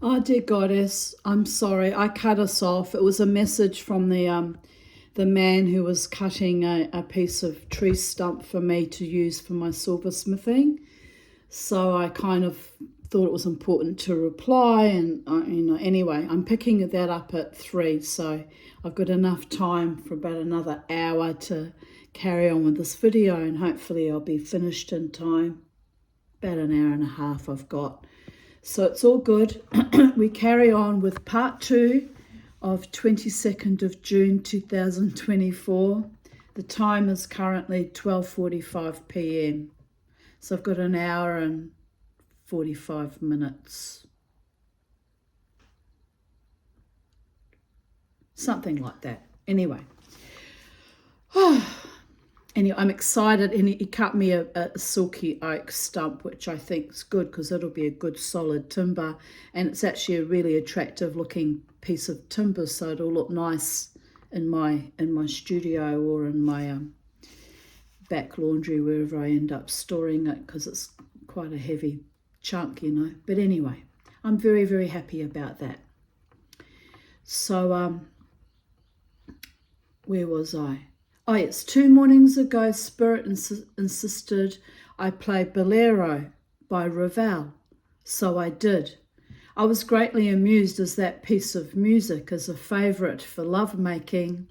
Oh, dear goddess, I'm sorry. I cut us off. It was a message from the man who was cutting a piece of tree stump for me to use for my silversmithing. So I kind of thought it was important to reply, and anyway, I'm picking that up at 3, so I've got enough time for about another hour to carry on with this video, and hopefully I'll be finished in time. About an hour and a half I've got. So it's all good. We carry on with part 2 of 22nd of June 2024. The time is currently 12:45 p.m. So I've got an hour and 45 minutes. Something like that. Anyway. Anyway, I'm excited, and he cut me a silky oak stump, which I think is good because it'll be a good solid timber, and it's actually a really attractive looking piece of timber, so it'll look nice in my studio or in my back laundry, wherever I end up storing it, because it's quite a heavy chunk, But anyway, I'm very, very happy about that. So where was I? Oh, yes, 2 mornings ago, Spirit insisted I play Bolero by Ravel, so I did. I was greatly amused as that piece of music is a favourite for lovemaking.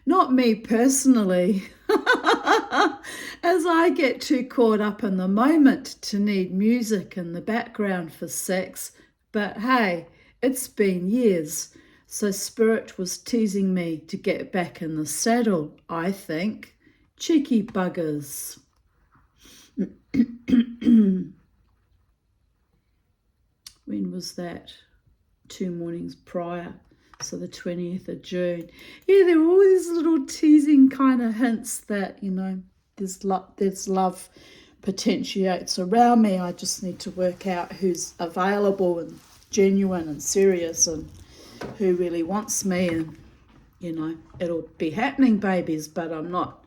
Not me personally, as I get too caught up in the moment to need music in the background for sex, but hey, it's been years. So Spirit was teasing me to get back in the saddle, I think. Cheeky buggers. When was that? 2 mornings prior. So the 20th of June. Yeah, there were all these little teasing kind of hints that, there's love potentiates around me. I just need to work out who's available and genuine and serious and who really wants me, and it'll be happening, babies, but I'm not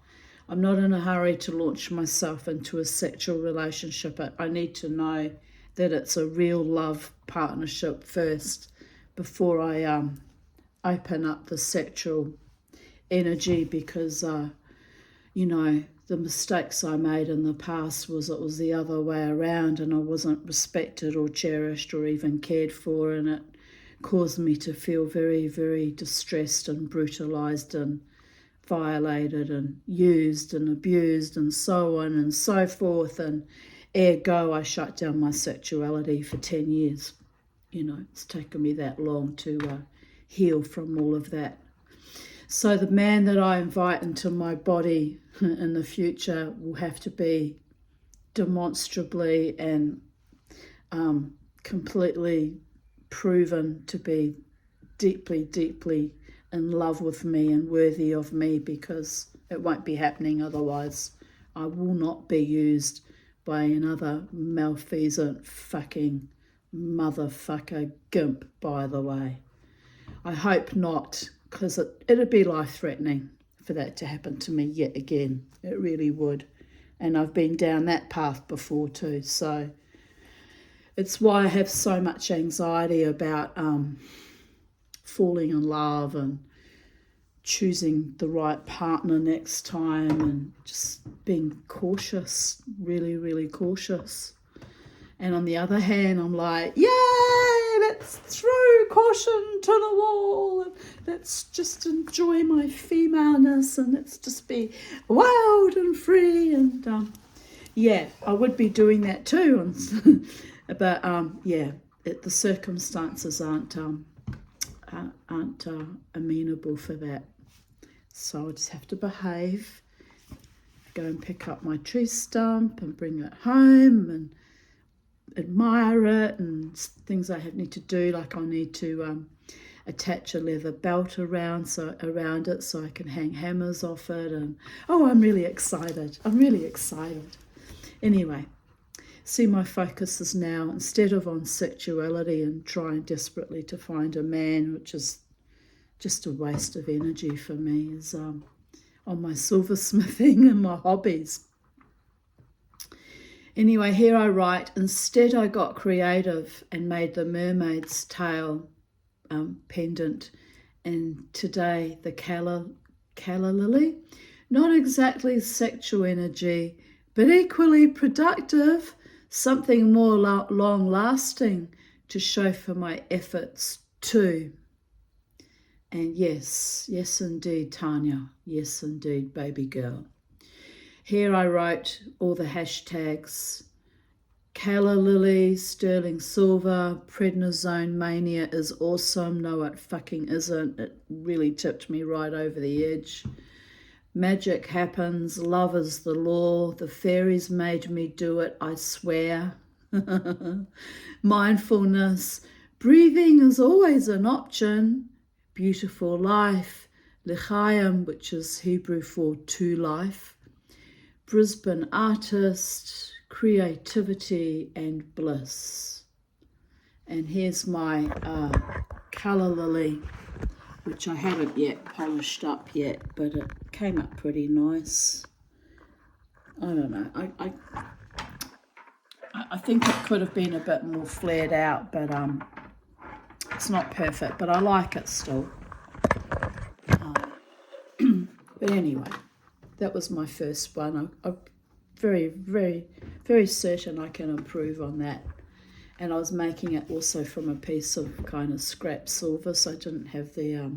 in a hurry to launch myself into a sexual relationship. I need to know that it's a real love partnership first before I open up the sexual energy, because the mistakes I made in the past was it was the other way around, and I wasn't respected or cherished or even cared for, and it caused me to feel very, very distressed and brutalized and violated and used and abused and so on and so forth, and ergo I shut down my sexuality for 10 years. It's taken me that long to heal from all of that. So the man that I invite into my body in the future will have to be demonstrably and completely proven to be deeply, deeply in love with me and worthy of me, because it won't be happening otherwise. I will not be used by another malfeasant fucking motherfucker gimp, by the way. I hope not, because it'd be life-threatening for that to happen to me yet again. It really would. And I've been down that path before too, so it's why I have so much anxiety about falling in love and choosing the right partner next time, and just being cautious, really, really cautious. And on the other hand, I'm like, yay, let's throw caution to the wall, and let's just enjoy my femaleness, and let's just be wild and free. And yeah, I would be doing that too. But the circumstances aren't amenable for that. So I just have to behave, go and pick up my tree stump and bring it home and admire it, and things I need to do, like I need to attach a leather belt around it so I can hang hammers off it. And I'm really excited. Anyway, see, my focus is now, instead of on sexuality and trying desperately to find a man, which is just a waste of energy for me, is on my silversmithing and my hobbies. Anyway, here I write, instead I got creative and made the mermaid's tail pendant, and today the calla lily. Not exactly sexual energy, but equally productive, something more long-lasting to show for my efforts too. And yes indeed, Tanya, yes indeed, baby girl. Here I wrote all the hashtags: Calla Lily, sterling silver, prednisone mania is awesome. No, it fucking isn't. It really tipped me right over the edge. Magic happens, love is the law, the fairies made me do it, I swear. Mindfulness, breathing is always an option. Beautiful life, L'chaim, which is Hebrew for to life. Brisbane artist, creativity and bliss. And here's my calla lily, which I haven't yet polished up yet, but it came up pretty nice. I don't know. I think it could have been a bit more flared out, but it's not perfect, but I like it still. But anyway, that was my first one. I'm very, very, very certain I can improve on that. And I was making it also from a piece of kind of scrap silver, so I didn't have the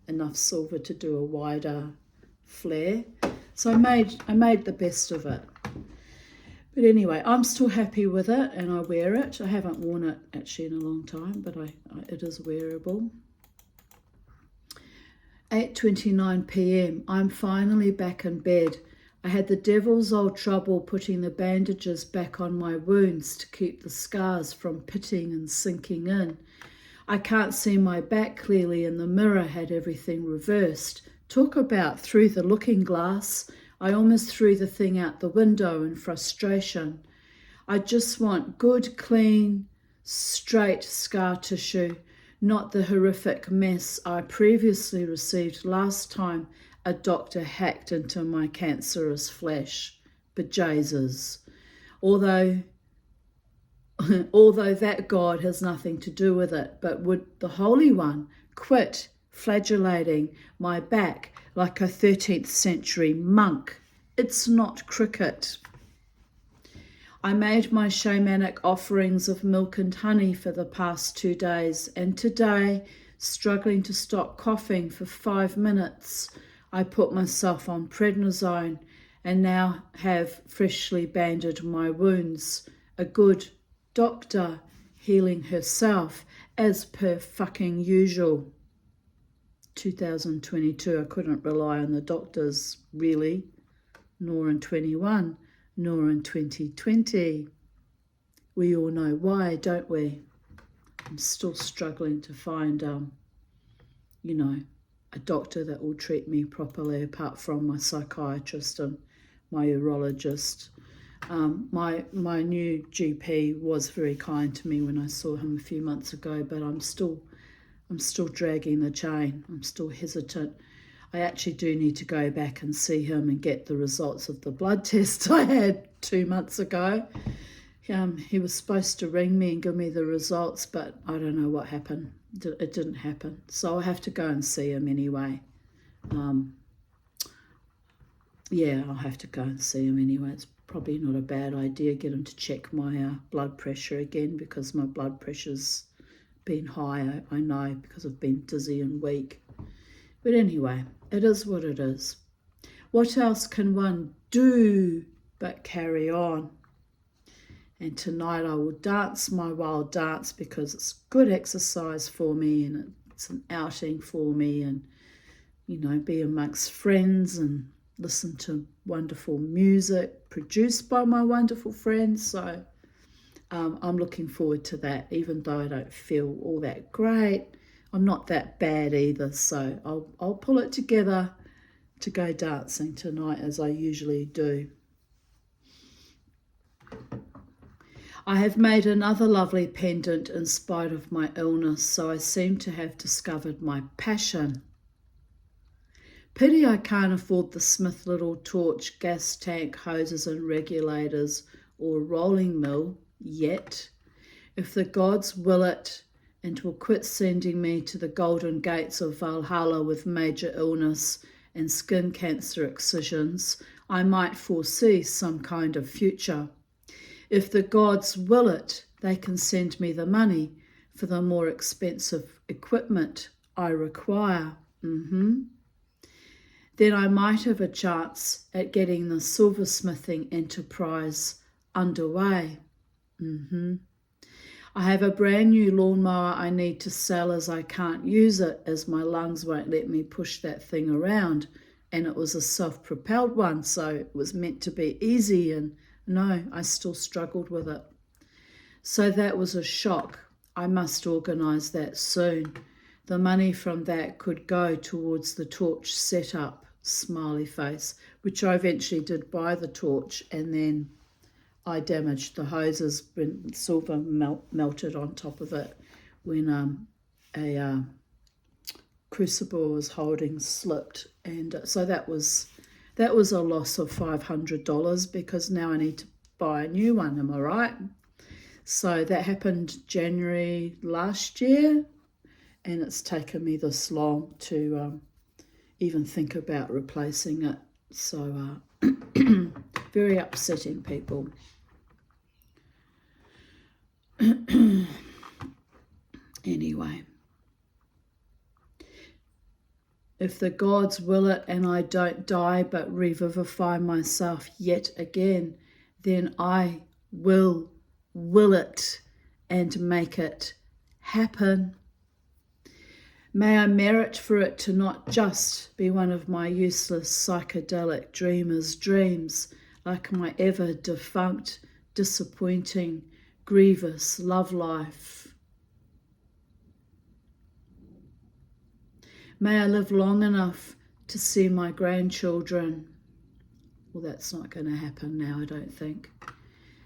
enough silver to do a wider flare. So I made the best of it. But anyway, I'm still happy with it, and I wear it. I haven't worn it actually in a long time, but it is wearable. 8:29 p.m. I'm finally back in bed. I had the devil's old trouble putting the bandages back on my wounds to keep the scars from pitting and sinking in. I can't see my back clearly, and the mirror had everything reversed. Talk about through the looking glass. I almost threw the thing out the window in frustration. I just want good, clean, straight scar tissue, not the horrific mess I previously received last time a doctor hacked into my cancerous flesh. Bejesus. Although that God has nothing to do with it, but would the Holy One quit flagellating my back like a 13th century monk? It's not cricket. I made my shamanic offerings of milk and honey for the past 2 days, and today, struggling to stop coughing for 5 minutes, I put myself on prednisone and now have freshly bandaged my wounds. A good doctor healing herself as per fucking usual. 2022, I couldn't rely on the doctors really, nor in 21, nor in 2020. We all know why, don't we? I'm still struggling to find, a doctor that will treat me properly apart from my psychiatrist and my urologist. My new GP was very kind to me when I saw him a few months ago, but I'm still dragging the chain. I'm still hesitant. I actually do need to go back and see him and get the results of the blood test I had 2 months ago. He was supposed to ring me and give me the results, but I don't know what happened. It didn't happen. So I'll have to go and see him anyway. I'll have to go and see him anyway. It's probably not a bad idea. Get him to check my blood pressure again, because my blood pressure's been high, I know, because I've been dizzy and weak. But anyway, it is what it is. What else can one do but carry on? And tonight I will dance my wild dance, because it's good exercise for me, and it's an outing for me, and, be amongst friends and listen to wonderful music produced by my wonderful friends. So I'm looking forward to that, even though I don't feel all that great. I'm not that bad either, so I'll pull it together to go dancing tonight as I usually do. I have made another lovely pendant in spite of my illness, so I seem to have discovered my passion. Pity I can't afford the Smith little torch, gas tank, hoses and regulators, or rolling mill yet. If the gods will it, and will quit sending me to the golden gates of Valhalla with major illness and skin cancer excisions, I might foresee some kind of future. If the gods will it, they can send me the money for the more expensive equipment I require. Then I might have a chance at getting the silversmithing enterprise underway. I have a brand new lawnmower I need to sell as I can't use it as my lungs won't let me push that thing around, and it was a self-propelled one, so it was meant to be easy, and no, I still struggled with it. So that was a shock. I must organise that soon. The money from that could go towards the torch setup, smiley face, which I eventually did buy the torch, and then I damaged the hoses when silver melted on top of it when a crucible I was holding slipped, and so that was a loss of $500 because now I need to buy a new one. Am I right? So that happened January last year, and it's taken me this long to even think about replacing it. So very upsetting, people. Anyway, if the gods will it and I don't die but revivify myself yet again, then I will it and make it happen. May I merit for it to not just be one of my useless psychedelic dreamers' dreams, like my ever defunct, disappointing, grievous love life. May I live long enough to see my grandchildren. Well, that's not going to happen now, I don't think.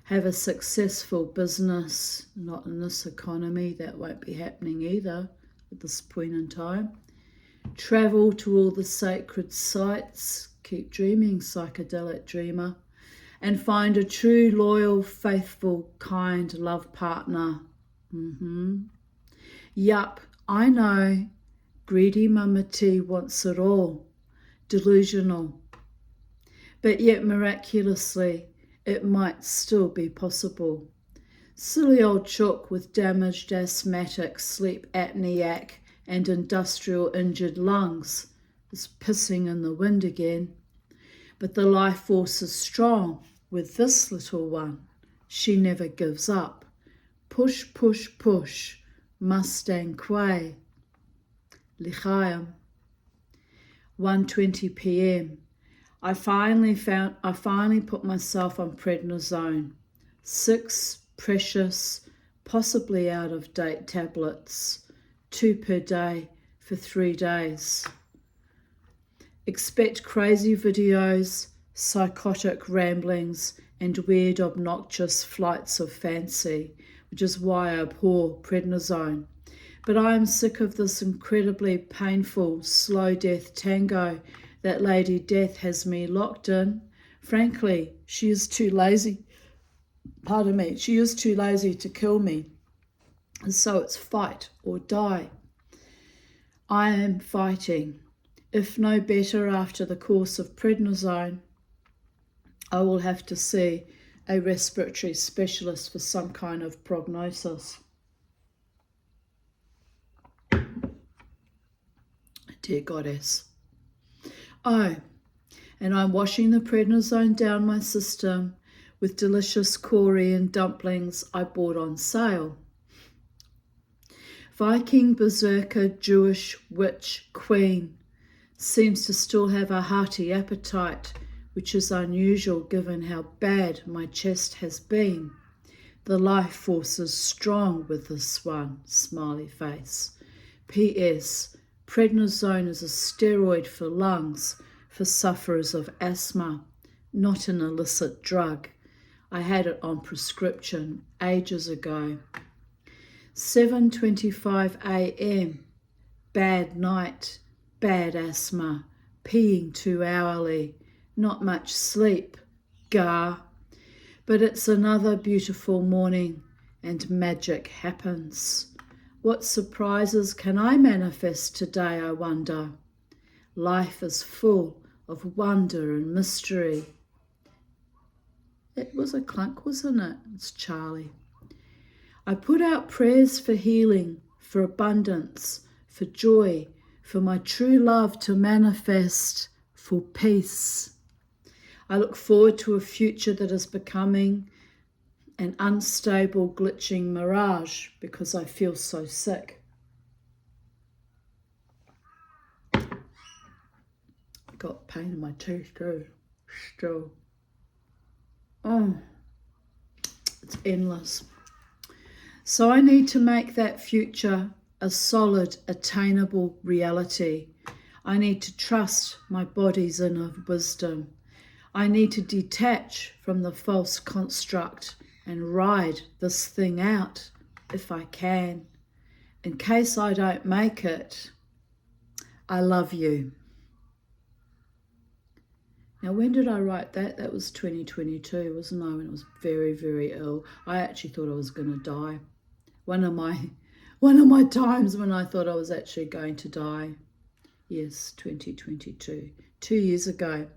Have a successful business, not in this economy, that won't be happening either at this point in time. Travel to all the sacred sites, keep dreaming, psychedelic dreamer, and find a true, loyal, faithful, kind love partner. Yup, I know, greedy Mama T wants it all, delusional. But yet miraculously, it might still be possible. Silly old chook with damaged asthmatic, sleep apneiac and industrial injured lungs is pissing in the wind again. But the life force is strong with this little one. She never gives up. Push, push, push. Mustang Quay. L'chaim. 1:20 p.m. I finally put myself on prednisone. 6 precious, possibly out of date tablets, 2 per day for 3 days. Expect crazy videos, psychotic ramblings, and weird, obnoxious flights of fancy, which is why I abhor prednisone. But I am sick of this incredibly painful, slow death tango that Lady Death has me locked in. Frankly, she is too lazy. She is too lazy to kill me. And so it's fight or die. I am fighting. If no better after the course of prednisone, I will have to see a respiratory specialist for some kind of prognosis. Dear Goddess. Oh, and I'm washing the prednisone down my system with delicious Korean dumplings I bought on sale. Viking berserker Jewish witch queen seems to still have a hearty appetite, which is unusual given how bad my chest has been. The life force is strong with this one, smiley face. P.S. Prednisone is a steroid for lungs for sufferers of asthma, not an illicit drug. I had it on prescription ages ago. 7:25 a.m. Bad night, bad asthma, peeing too hourly, not much sleep, gar. But it's another beautiful morning and magic happens. What surprises can I manifest today, I wonder? Life is full of wonder and mystery. It was a clunk, wasn't it? It's Charlie. I put out prayers for healing, for abundance, for joy, for my true love to manifest, for peace. I look forward to a future that is becoming an unstable, glitching mirage because I feel so sick. I got pain in my teeth too, still. Oh, it's endless. So I need to make that future a solid, attainable reality. I need to trust my body's inner wisdom. I need to detach from the false construct and ride this thing out if I can. In case I don't make it, I love you. Now, when did I write that? That was 2022, wasn't I? When I was very, very ill. I actually thought I was going to die. One of my times when I thought I was actually going to die. Yes, 2022. 2 years ago.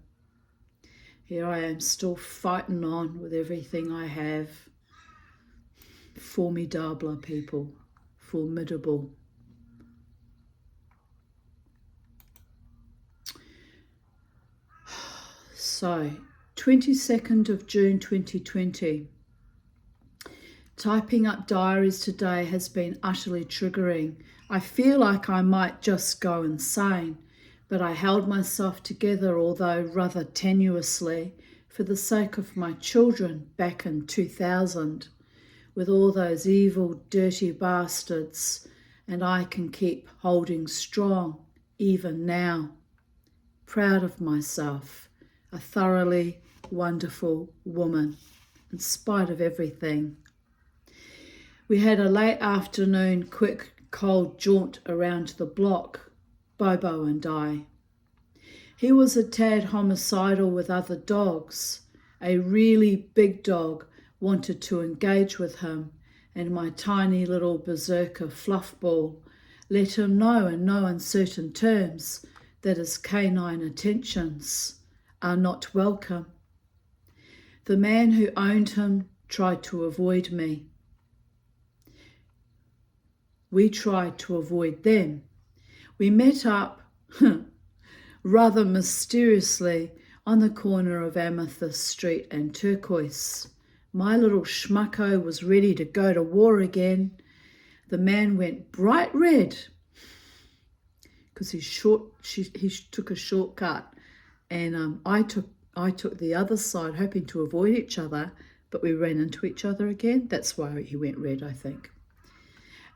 Here I am still fighting on with everything I have. Formidable people. Formidable. So, 22nd of June 2020. Typing up diaries today has been utterly triggering. I feel like I might just go insane, but I held myself together, although rather tenuously, for the sake of my children back in 2000, with all those evil, dirty bastards, and I can keep holding strong even now. Proud of myself, a thoroughly wonderful woman, in spite of everything. We had a late afternoon, quick, cold jaunt around the block, Bobo and I. He was a tad homicidal with other dogs. A really big dog wanted to engage with him, and my tiny little berserker Fluffball let him know in no uncertain terms that his canine attentions are not welcome. The man who owned him tried to avoid me. We tried to avoid them. We met up, rather mysteriously, on the corner of Amethyst Street and Turquoise. My little schmucko was ready to go to war again. The man went bright red because he took a shortcut, and I took the other side, hoping to avoid each other, but we ran into each other again. That's why he went red, I think.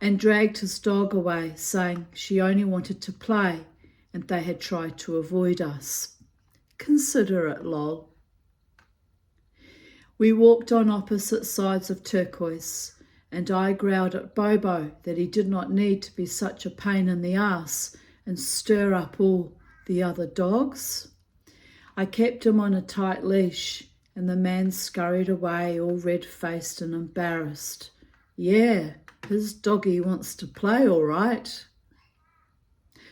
And dragged his dog away, saying she only wanted to play and they had tried to avoid us. Consider it, lol. We walked on opposite sides of Turquoise, and I growled at Bobo that he did not need to be such a pain in the ass and stir up all the other dogs. I kept him on a tight leash, and the man scurried away all red-faced and embarrassed. Yeah, his doggy wants to play all right.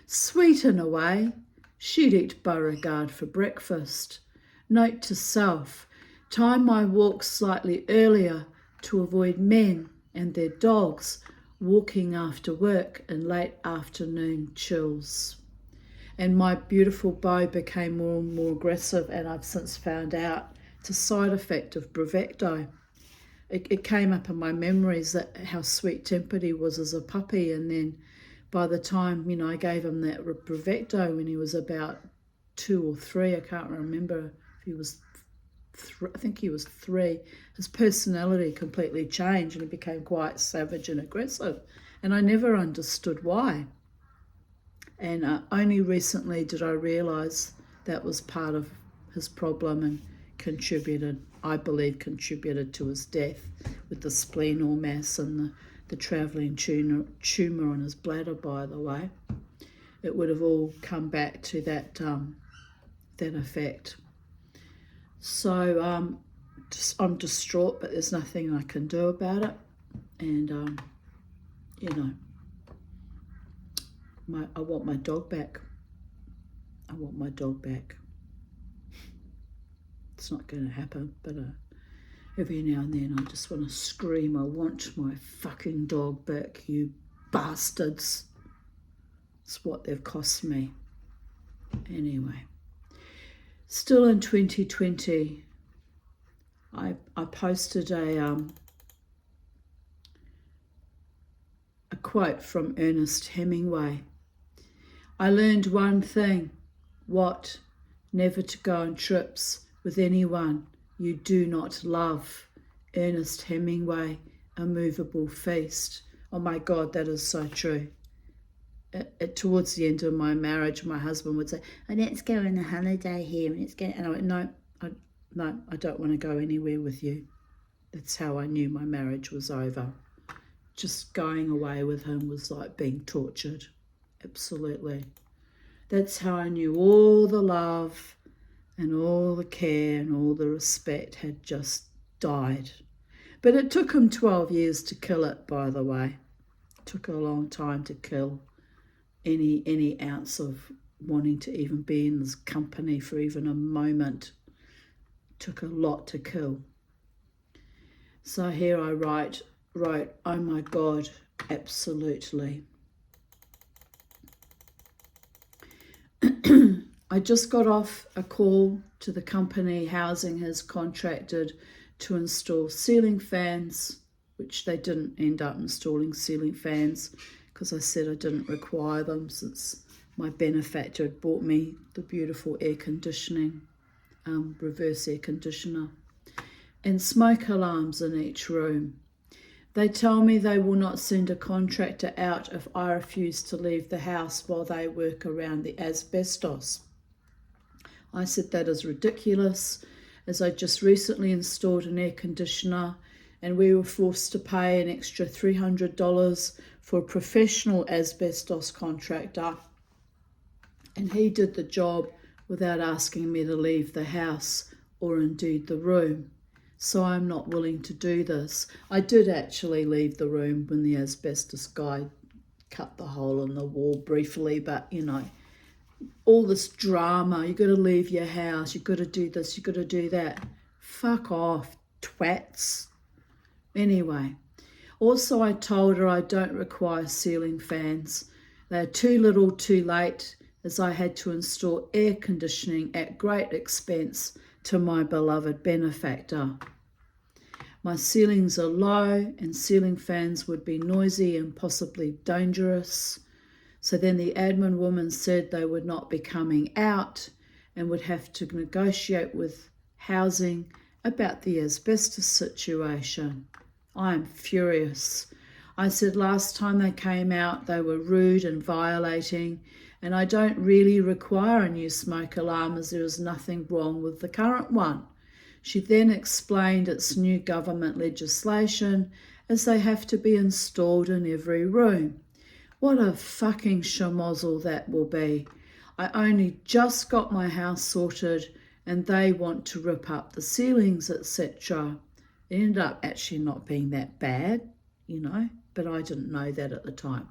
Sweet in a way. She'd eat Beauregard for breakfast. Note to self, time my walk slightly earlier to avoid men and their dogs walking after work in late afternoon chills. And my beautiful Beau became more and more aggressive, and I've since found out it's a side effect of Bravecto. It came up in my memories that how sweet-tempered he was as a puppy, and then by the time, I gave him that Bravecto when he was about 2 or 3, I can't remember if he was, I think he was 3, his personality completely changed and he became quite savage and aggressive, and I never understood why. And only recently did I realise that was part of his problem and I believe contributed to his death with the splenic mass and the travelling tumour on his bladder, by the way. It would have all come back to that effect. So I'm distraught, but there's nothing I can do about it. And, you know, I want my dog back. I want my dog back. It's not going to happen, but every now and then I just want to scream, I want my fucking dog back, you bastards. It's what they've cost me. Anyway, still in 2020, I posted a quote from Ernest Hemingway. I learned one thing, what? Never to go on trips with anyone you do not love. Ernest Hemingway, A Movable Feast. Oh my God, that is so true. Towards the end of my marriage, my husband would say, "Oh, let's go on a holiday here." And I went, no, I don't want to go anywhere with you. That's how I knew my marriage was over. Just going away with him was like being tortured. Absolutely. That's how I knew all the love and all the care and all the respect had just died. But it took him 12 years to kill it, by the way. It took a long time to kill any ounce of wanting to even be in his company for even a moment. It took a lot to kill. So here I wrote, oh my God, absolutely. I just got off a call to the company Housing has contracted to install ceiling fans, which they didn't end up installing ceiling fans because I said I didn't require them since my benefactor had bought me the beautiful air conditioning, reverse air conditioner, and smoke alarms in each room. They tell me they will not send a contractor out if I refuse to leave the house while they work around the asbestos. I said that is ridiculous, as I just recently installed an air conditioner and we were forced to pay an extra $300 for a professional asbestos contractor, and he did the job without asking me to leave the house or indeed the room. So I'm not willing to do this. I did actually leave the room when the asbestos guy cut the hole in the wall briefly, but you know, all this drama, you've got to leave your house, you've got to do this, you've got to do that. Fuck off, twats. Anyway, also I told her I don't require ceiling fans. They're too little too late, as I had to install air conditioning at great expense to my beloved benefactor. My ceilings are low and ceiling fans would be noisy and possibly dangerous. So then the admin woman said they would not be coming out and would have to negotiate with housing about the asbestos situation. I am furious. I said last time they came out they were rude and violating, and I don't really require a new smoke alarm as there is nothing wrong with the current one. She then explained it's new government legislation as they have to be installed in every room. What a fucking schmozzle that will be. I only just got my house sorted and they want to rip up the ceilings, etc. It ended up actually not being that bad, you know, but I didn't know that at the time.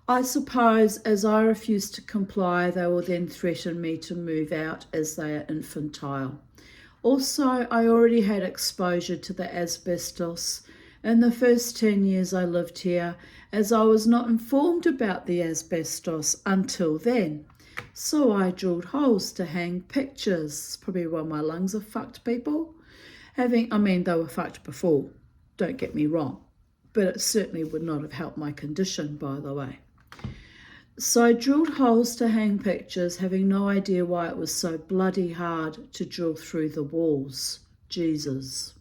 I suppose as I refuse to comply, they will then threaten me to move out as they are infantile. Also, I already had exposure to the asbestos in the first 10 years I lived here, as I was not informed about the asbestos until then. So I drilled holes to hang pictures. It's probably why my lungs are fucked, people. They were fucked before, don't get me wrong, but it certainly would not have helped my condition, by the way. So I drilled holes to hang pictures, having no idea why it was so bloody hard to drill through the walls. Jesus.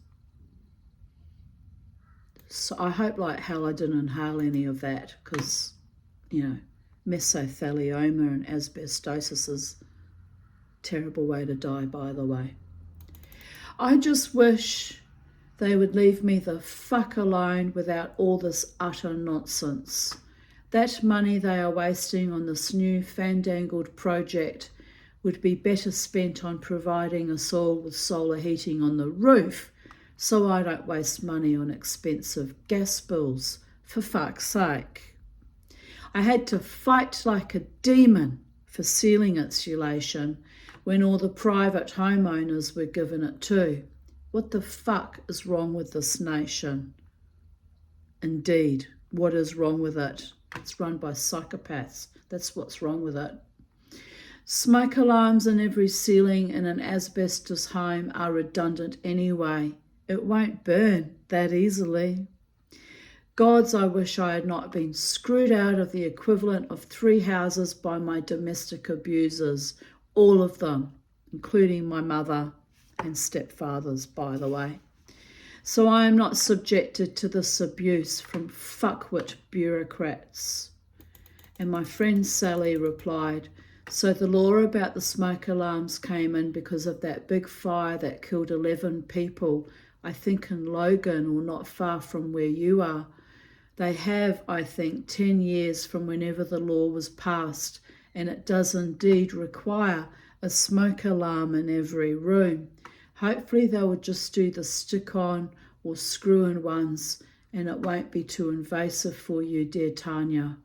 So I hope like hell I didn't inhale any of that, because, you know, mesothelioma and asbestosis is a terrible way to die, by the way. I just wish they would leave me the fuck alone without all this utter nonsense. That money they are wasting on this new fandangled project would be better spent on providing us all with solar heating on the roof so I don't waste money on expensive gas bills, for fuck's sake. I had to fight like a demon for ceiling insulation when all the private homeowners were given it too. What the fuck is wrong with this nation? Indeed, what is wrong with it? It's run by psychopaths. That's what's wrong with it. Smoke alarms in every ceiling in an asbestos home are redundant anyway. It won't burn that easily. Gods, I wish I had not been screwed out of the equivalent of 3 houses by my domestic abusers, all of them, including my mother and stepfathers, by the way. So I am not subjected to this abuse from fuckwit bureaucrats. And my friend Sally replied, so the law about the smoke alarms came in because of that big fire that killed 11 people, I think in Logan or not far from where you are. They have, I think, 10 years from whenever the law was passed, and it does indeed require a smoke alarm in every room. Hopefully they will just do the stick-on or screw-in ones, and it won't be too invasive for you, dear Tanya.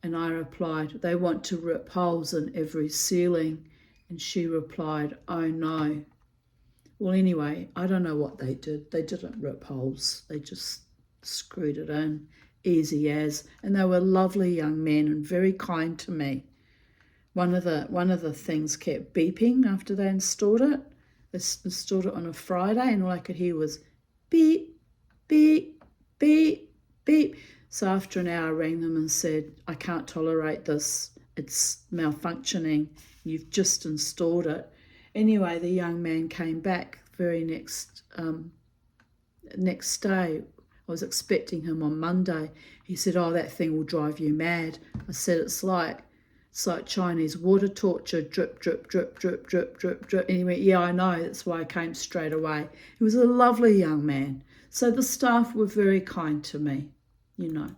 And I replied, they want to rip holes in every ceiling. And she replied, oh no. Well, anyway, I don't know what they did. They didn't rip holes. They just screwed it in, easy as. And they were lovely young men and very kind to me. One of the things kept beeping after they installed it. They installed it on a Friday, and all I could hear was beep, beep, beep, beep. So after an hour, I rang them and said, I can't tolerate this. It's malfunctioning. You've just installed it. Anyway, the young man came back very next day. I was expecting him on Monday. He said, oh, that thing will drive you mad. I said, it's like Chinese water torture, drip, drip, drip, drip, drip, drip, drip. And he went, yeah, I know. That's why I came straight away. He was a lovely young man. So the staff were very kind to me, you know.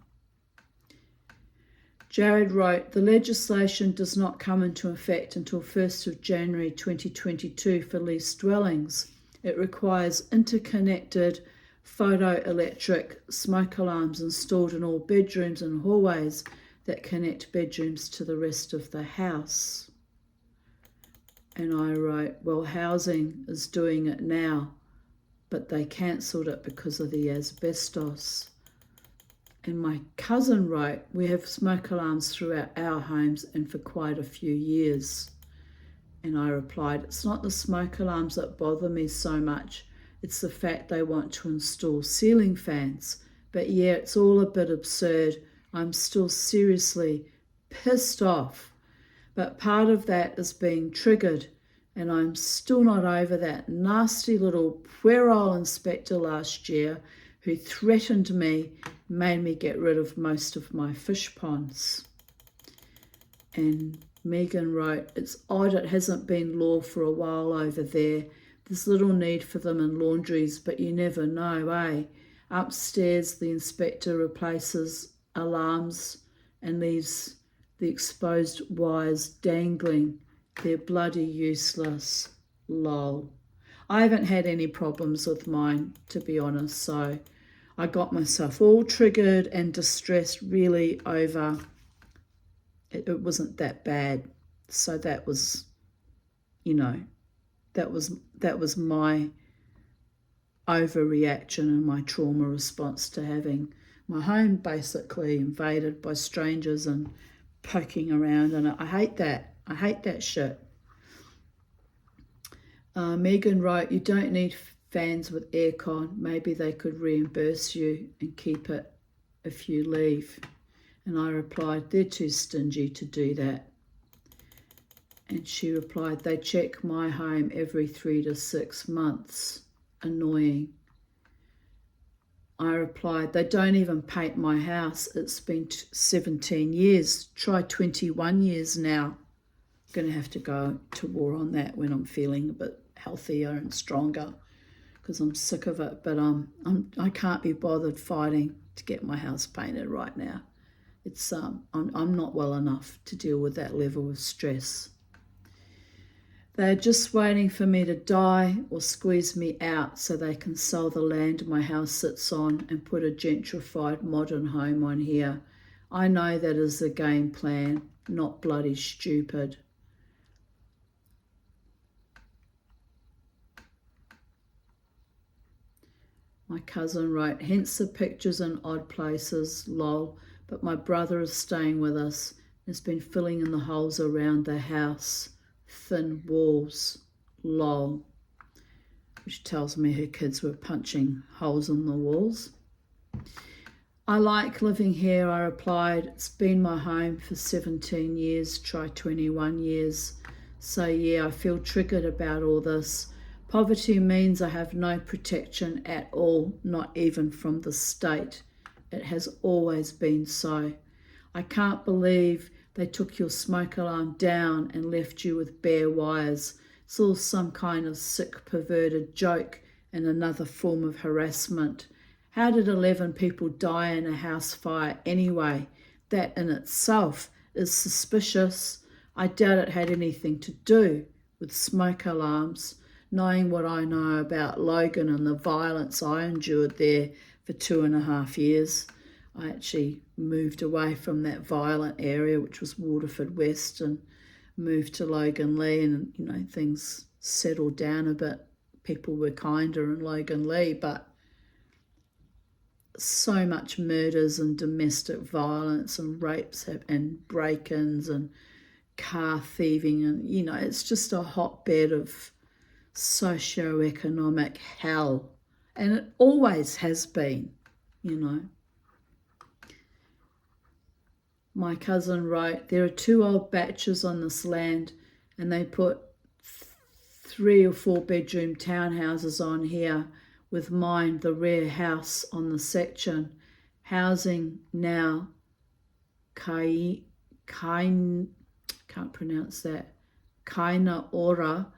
Jared wrote, the legislation does not come into effect until 1st of January 2022 for leased dwellings. It requires interconnected photoelectric smoke alarms installed in all bedrooms and hallways that connect bedrooms to the rest of the house. And I wrote, well, housing is doing it now, but they cancelled it because of the asbestos. And my cousin wrote, we have smoke alarms throughout our homes and for quite a few years. And I replied, it's not the smoke alarms that bother me so much. It's the fact they want to install ceiling fans. But yeah, it's all a bit absurd. I'm still seriously pissed off. But part of that is being triggered. And I'm still not over that nasty little puerile inspector last year who threatened me, made me get rid of most of my fish ponds. And Megan wrote, it's odd it hasn't been law for a while over there. There's little need for them in laundries, but you never know, eh? Upstairs, the inspector replaces alarms and leaves the exposed wires dangling. They're bloody useless. Lol. I haven't had any problems with mine, to be honest, so I got myself all triggered and distressed really over it wasn't that bad. So that was, you know, that was my overreaction and my trauma response to having my home basically invaded by strangers and poking around, and I hate that. I hate that shit. Megan wrote, you don't need fans with aircon. Maybe they could reimburse you and keep it if you leave. And I replied, they're too stingy to do that. And she replied, they check my home every 3 to 6 months. Annoying. I replied, they don't even paint my house. It's been 17 years. Try 21 years now. I'm going to have to go to war on that when I'm feeling a bit healthier and stronger, because I'm sick of it. But I can't be bothered fighting to get my house painted right now. It's I'm not well enough to deal with that level of stress. They're just waiting for me to die or squeeze me out so they can sell the land my house sits on and put a gentrified modern home on here. I know that is the game plan, not bloody stupid. My cousin wrote, hence the pictures in odd places, lol, but my brother is staying with us and has been filling in the holes around the house. Thin walls, lol, which tells me her kids were punching holes in the walls. I like living here, I replied. It's been my home for 17 years, try 21 years. So yeah, I feel triggered about all this. Poverty means I have no protection at all, not even from the state. It has always been so. I can't believe they took your smoke alarm down and left you with bare wires. It's all some kind of sick, perverted joke and another form of harassment. How did 11 people die in a house fire anyway? That in itself is suspicious. I doubt it had anything to do with smoke alarms. Knowing what I know about Logan and the violence I endured there for 2.5 years, I actually moved away from that violent area, which was Waterford West, and moved to Logan Lee, and things settled down a bit. People were kinder in Logan Lee, but so much murders and domestic violence and rapes and break-ins and car thieving, and it's just a hotbed of socio-economic hell, and it always has been. My cousin wrote, there are 2 old batches on this land and they put 3 or 4 bedroom townhouses on here, with mine the rare house on the section. Housing now, can't pronounce that, Kaina Ora,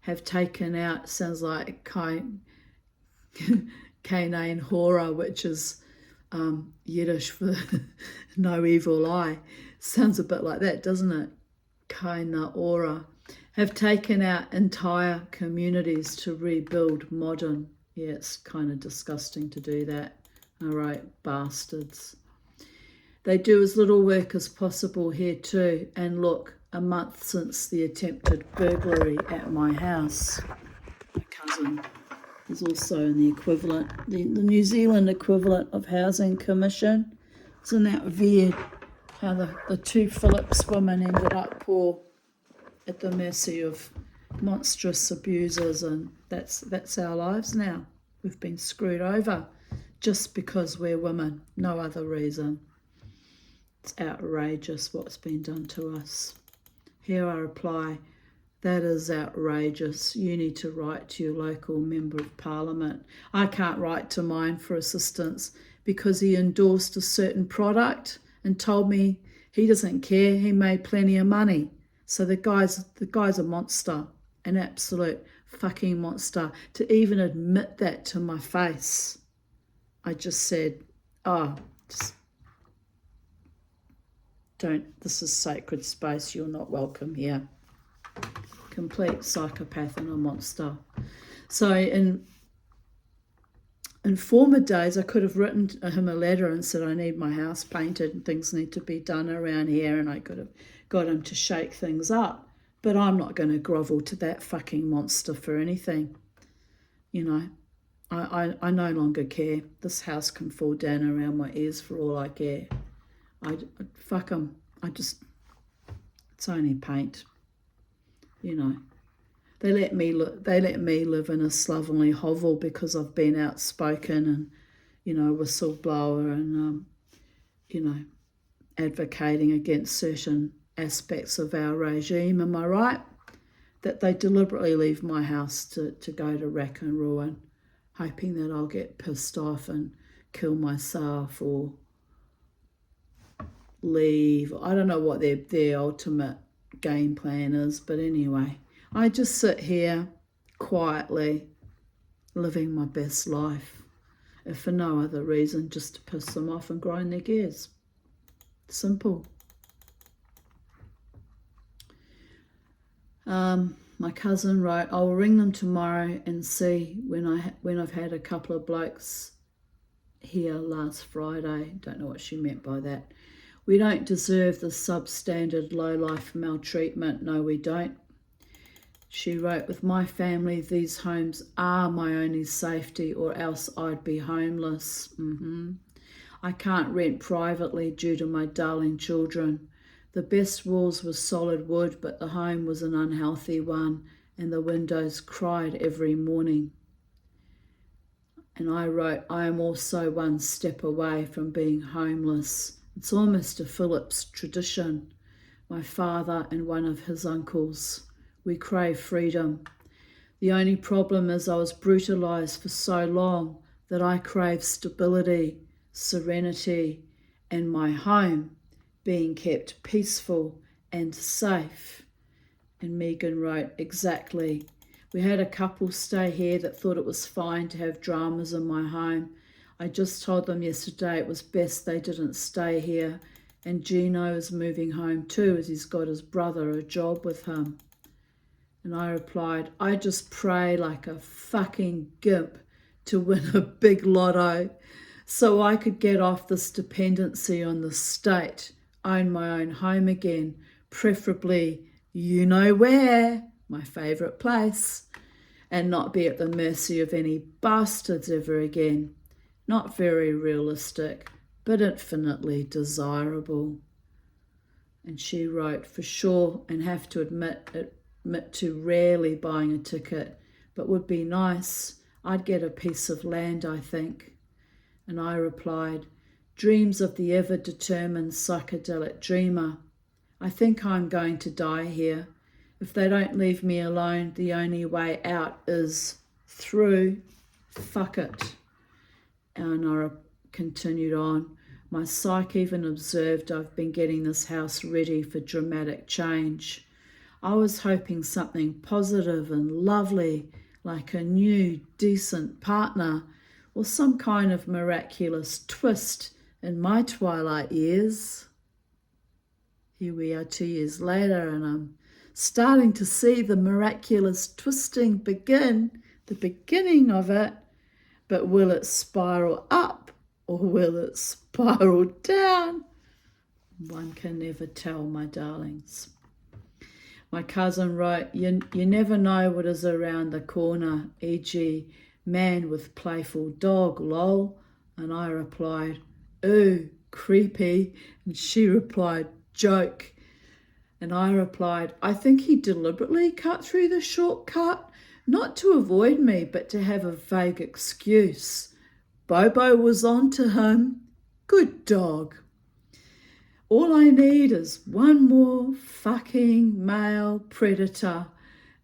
have taken out, sounds like Canaan Hora, which is Yiddish for no evil eye. Sounds a bit like that, doesn't it? Kaina Ora. Have taken out entire communities to rebuild modern. Yeah, it's kind of disgusting to do that. All right, bastards. They do as little work as possible here too. And look, a month since the attempted burglary at my house. My cousin is also in the equivalent, the New Zealand equivalent of Housing Commission. Isn't that weird how the 2 Phillips women ended up poor at the mercy of monstrous abusers, and that's our lives now. We've been screwed over just because we're women, no other reason. It's outrageous what's been done to us. Here I reply, that is outrageous. You need to write to your local member of parliament. I can't write to mine for assistance because he endorsed a certain product and told me he doesn't care. He made plenty of money. So the guy's a monster, an absolute fucking monster. To even admit that to my face, I just said, just don't, this is sacred space, you're not welcome here. Complete psychopath and a monster. So in former days, I could have written him a letter and said, I need my house painted and things need to be done around here, and I could have got him to shake things up. But I'm not going to grovel to that fucking monster for anything. I no longer care. This house can fall down around my ears for all I care. Fuck them. It's only paint. They let me live in a slovenly hovel because I've been outspoken and, a whistleblower and, advocating against certain aspects of our regime. Am I right? That they deliberately leave my house to go to rack and ruin, hoping that I'll get pissed off and kill myself or leave. I don't know what their ultimate game plan is, but anyway, I just sit here quietly living my best life, if for no other reason, just to piss them off and grind their gears. Simple. My cousin wrote, I will ring them tomorrow and see when I've had a couple of blokes here last Friday. Don't know what she meant by that. We don't deserve the substandard low-life maltreatment. No, we don't. She wrote, with my family, these homes are my only safety, or else I'd be homeless. I can't rent privately due to my darling children. The best walls were solid wood, but the home was an unhealthy one, and the windows cried every morning. And I wrote, I am also one step away from being homeless. It's almost a Phillips tradition. My father and one of his uncles. We crave freedom. The only problem is I was brutalised for so long that I crave stability, serenity, and my home being kept peaceful and safe. And Megan wrote, exactly. We had a couple stay here that thought it was fine to have dramas in my home. I just told them yesterday it was best they didn't stay here. And Gino is moving home too, as he's got his brother a job with him. And I replied, I just pray like a fucking gimp to win a big lotto so I could get off this dependency on the state, own my own home again, preferably you know where, my favourite place, and not be at the mercy of any bastards ever again. Not very realistic, but infinitely desirable. And she wrote, for sure, and have to admit to rarely buying a ticket, but would be nice. I'd get a piece of land, I think. And I replied, dreams of the ever-determined psychedelic dreamer. I think I'm going to die here. If they don't leave me alone, the only way out is through. Fuck it. And I continued on. My psyche even observed I've been getting this house ready for dramatic change. I was hoping something positive and lovely, like a new, decent partner, or some kind of miraculous twist in my twilight years. Here we are 2 years later, and I'm starting to see the miraculous twisting begin, the beginning of it. But will it spiral up or will it spiral down? One can never tell, my darlings. My cousin wrote, you never know what is around the corner, e.g. man with playful dog, lol. And I replied, ooh, creepy. And she replied, joke. And I replied, I think he deliberately cut through the shortcut, not to avoid me, but to have a vague excuse. Bobo was on to him. Good dog. All I need is one more fucking male predator.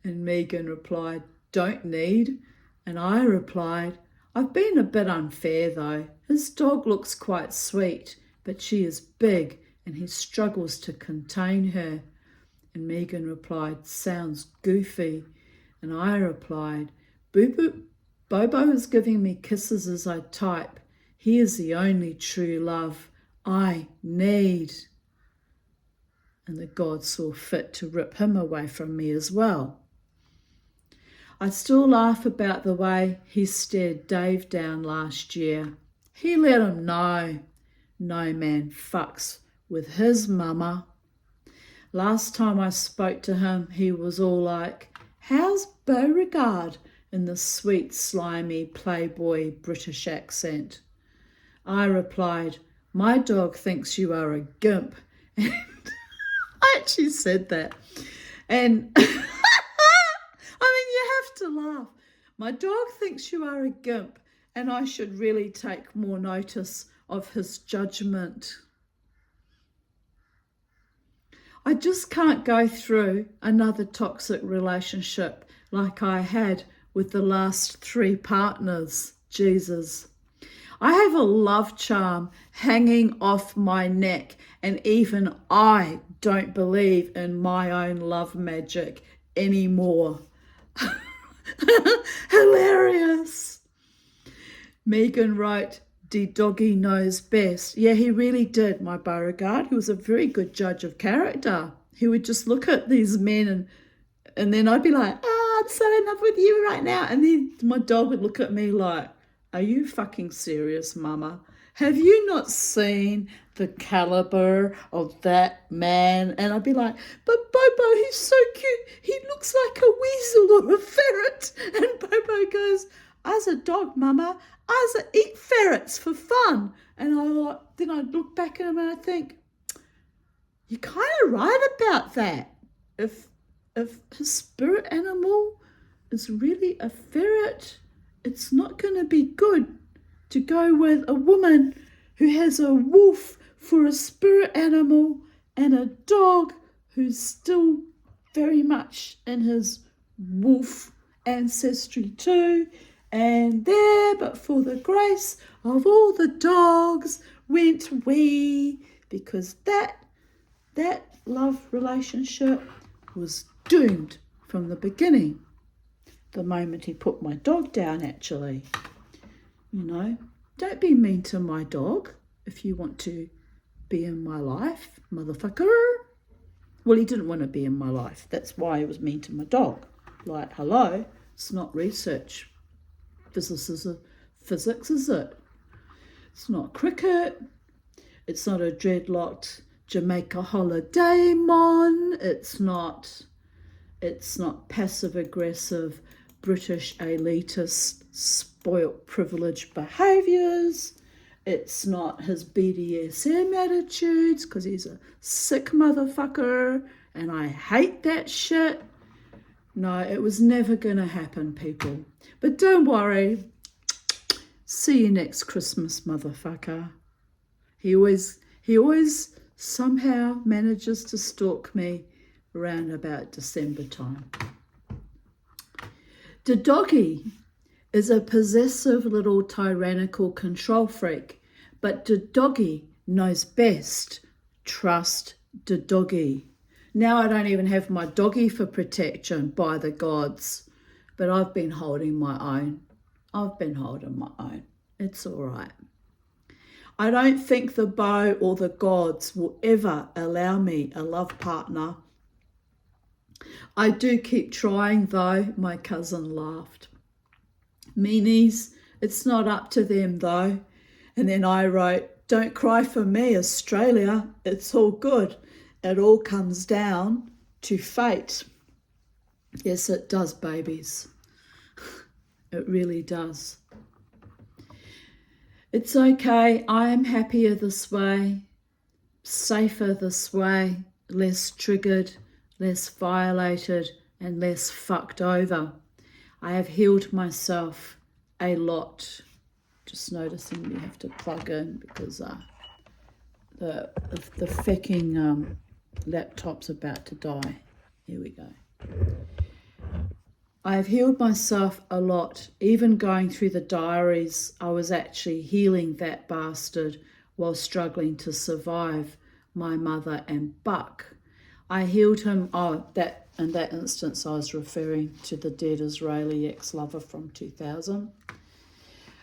And Megan replied, don't need. And I replied, I've been a bit unfair though. His dog looks quite sweet, but she is big and he struggles to contain her. And Megan replied, sounds goofy. And I replied, Bobo is giving me kisses as I type. He is the only true love I need. And the God saw fit to rip him away from me as well. I still laugh about the way he stared Dave down last year. He let him know no man fucks with his mama. Last time I spoke to him, he was all like, how's Beauregard, in the sweet, slimy, playboy British accent. I replied, my dog thinks you are a gimp. And I actually said that. And I mean, you have to laugh. My dog thinks you are a gimp, and I should really take more notice of his judgment. I just can't go through another toxic relationship like I had with the last 3 partners. Jesus. I have a love charm hanging off my neck, and even I don't believe in my own love magic anymore. Hilarious. Megan wrote, "De doggy knows best." Yeah, he really did, my Beauregard. He was a very good judge of character. He would just look at these men and And then I'd be like, I'm so in love with you right now. And then my dog would look at me like, are you fucking serious, mama? Have you not seen the caliber of that man? And I'd be like, but Bobo, he's so cute. He looks like a weasel or a ferret. And Bobo goes, I's a dog, mama. I's a eat ferrets for fun. And then I'd look back at him and I think, you're kind of right about that. If his spirit animal is really a ferret, it's not going to be good to go with a woman who has a wolf for a spirit animal and a dog who's still very much in his wolf ancestry too. And there, but for the grace of all the dogs, went we, because that love relationship was doomed from the beginning. The moment he put my dog down, actually. You know, don't be mean to my dog if you want to be in my life, motherfucker. Well, he didn't want to be in my life. That's why he was mean to my dog. Like, hello, it's not research. Physics, is it? It's not cricket. It's not a dreadlocked Jamaica holiday mon. It's not passive aggressive British elitist spoilt privileged behaviours. It's not his BDSM attitudes, because he's a sick motherfucker and I hate that shit. No, it was never going to happen, people. But don't worry. See you next Christmas, motherfucker. He always somehow manages to stalk me around about December time. The doggy is a possessive little tyrannical control freak, but the doggy knows best. Trust the doggy. Now I don't even have my doggy for protection, by the gods, but I've been holding my own. It's all right. I don't think the bow or the gods will ever allow me a love partner. I do keep trying though, my cousin laughed. Meanies, it's not up to them though. And then I wrote, don't cry for me, Australia, it's all good. It all comes down to fate. Yes, it does, babies. It really does. It's okay. I am happier this way, safer this way, less triggered, less violated, and less fucked over. I have healed myself a lot. Just noticing we have to plug in because the fucking laptop's about to die. Here we go. I have healed myself a lot. Even going through the diaries, I was actually healing that bastard while struggling to survive my mother and Buck. I healed him. In that instance, I was referring to the dead Israeli ex-lover from 2000.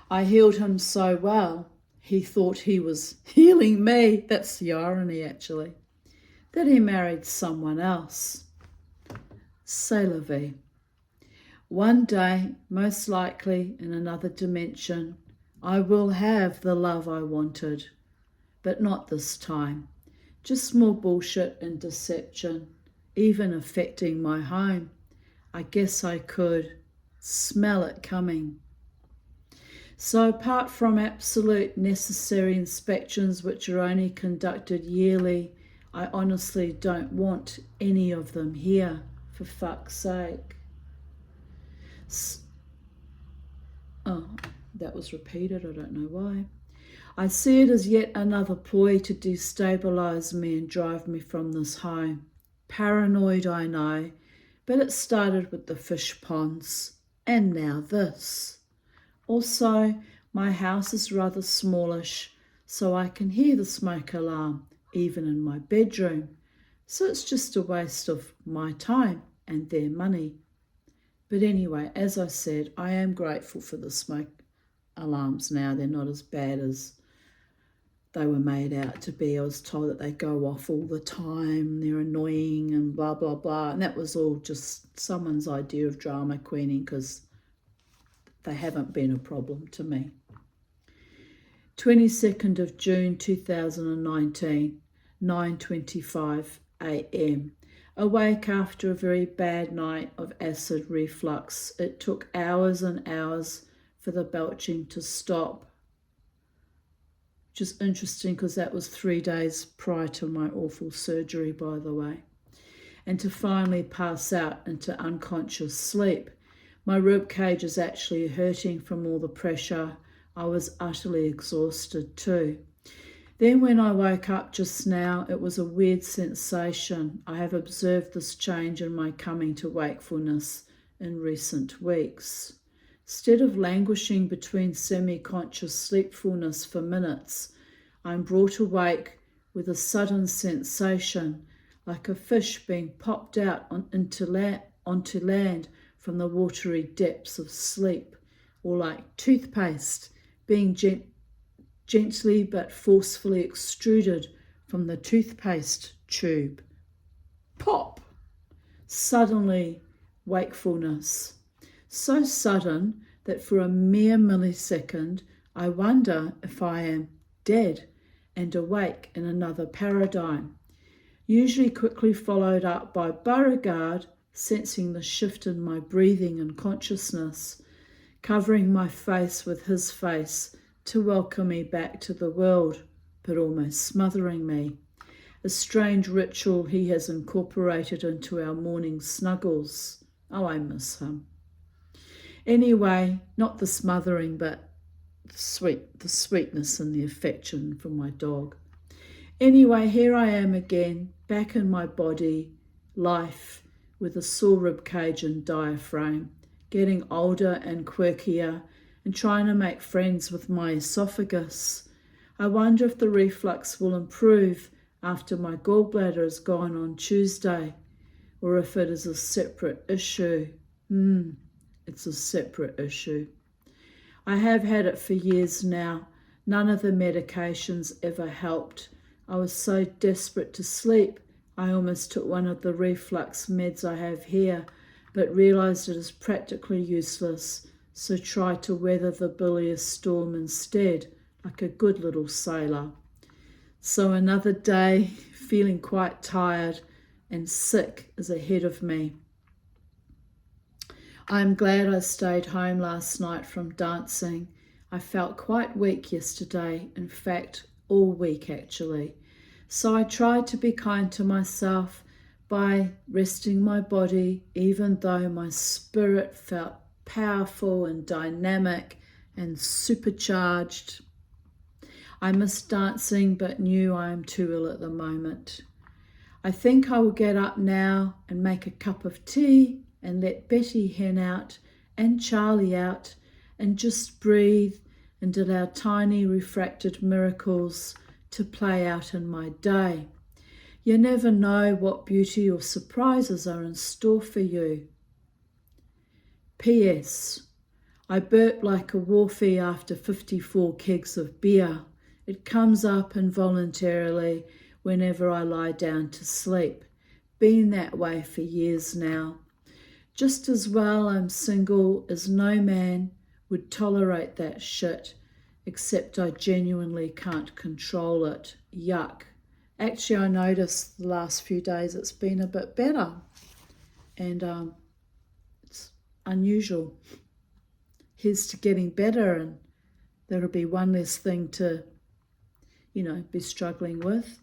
I healed him so well, he thought he was healing me. That's the irony, actually. That he married someone else. C'est la vie. One day, most likely in another dimension, I will have the love I wanted, but not this time. Just more bullshit and deception, even affecting my home. I guess I could smell it coming. So apart from absolute necessary inspections which are only conducted yearly, I honestly don't want any of them here, for fuck's sake. Oh, that was repeated, I don't know why. I see it as yet another ploy to destabilise me and drive me from this home. Paranoid, I know, but it started with the fish ponds, and now this. Also, my house is rather smallish, so I can hear the smoke alarm, even in my bedroom. So it's just a waste of my time and their money. But anyway, as I said, I am grateful for the smoke alarms now. They're not as bad as they were made out to be. I was told that they go off all the time, they're annoying and blah, blah, blah. And that was all just someone's idea of drama queening, because they haven't been a problem to me. 22nd of June 2019, 9:25 a.m. Awake after a very bad night of acid reflux. It took hours and hours for the belching to stop. Which is interesting because that was 3 days prior to my awful surgery, by the way. And to finally pass out into unconscious sleep. My rib cage is actually hurting from all the pressure. I was utterly exhausted too. Then when I woke up just now, it was a weird sensation. I have observed this change in my coming to wakefulness in recent weeks. Instead of languishing between semi-conscious sleepfulness for minutes, I'm brought awake with a sudden sensation, like a fish being popped out onto land from the watery depths of sleep, or like toothpaste being gently but forcefully extruded from the toothpaste tube. Pop! Suddenly, wakefulness. So sudden that for a mere millisecond, I wonder if I am dead and awake in another paradigm. Usually quickly followed up by Beauregard, sensing the shift in my breathing and consciousness, covering my face with his face to welcome me back to the world, but almost smothering me. A strange ritual he has incorporated into our morning snuggles. Oh, I miss him. Anyway, not the smothering, but the sweetness and the affection from my dog. Anyway, here I am again, back in my body, life, with a sore rib cage and diaphragm, getting older and quirkier and trying to make friends with my esophagus. I wonder if the reflux will improve after my gallbladder is gone on Tuesday, or if it is a separate issue. It's a separate issue. I have had it for years now. None of the medications ever helped. I was so desperate to sleep, I almost took one of the reflux meds I have here, but realised it is practically useless, so tried to weather the bilious storm instead, like a good little sailor. So another day, feeling quite tired and sick, is ahead of me. I am glad I stayed home last night from dancing. I felt quite weak yesterday, in fact, all week actually. So I tried to be kind to myself by resting my body, even though my spirit felt powerful and dynamic and supercharged. I miss dancing, but knew I am too ill at the moment. I think I will get up now and make a cup of tea and let Betty Hen out and Charlie out and just breathe and allow tiny refracted miracles to play out in my day. You never know what beauty or surprises are in store for you. P.S. I burp like a wharfie after 54 kegs of beer. It comes up involuntarily whenever I lie down to sleep. Been that way for years now. Just as well I'm single as no man would tolerate that shit, except I genuinely can't control it. Yuck. Actually, I noticed the last few days it's been a bit better, and it's unusual. Here's to getting better, and that'll be one less thing to, be struggling with.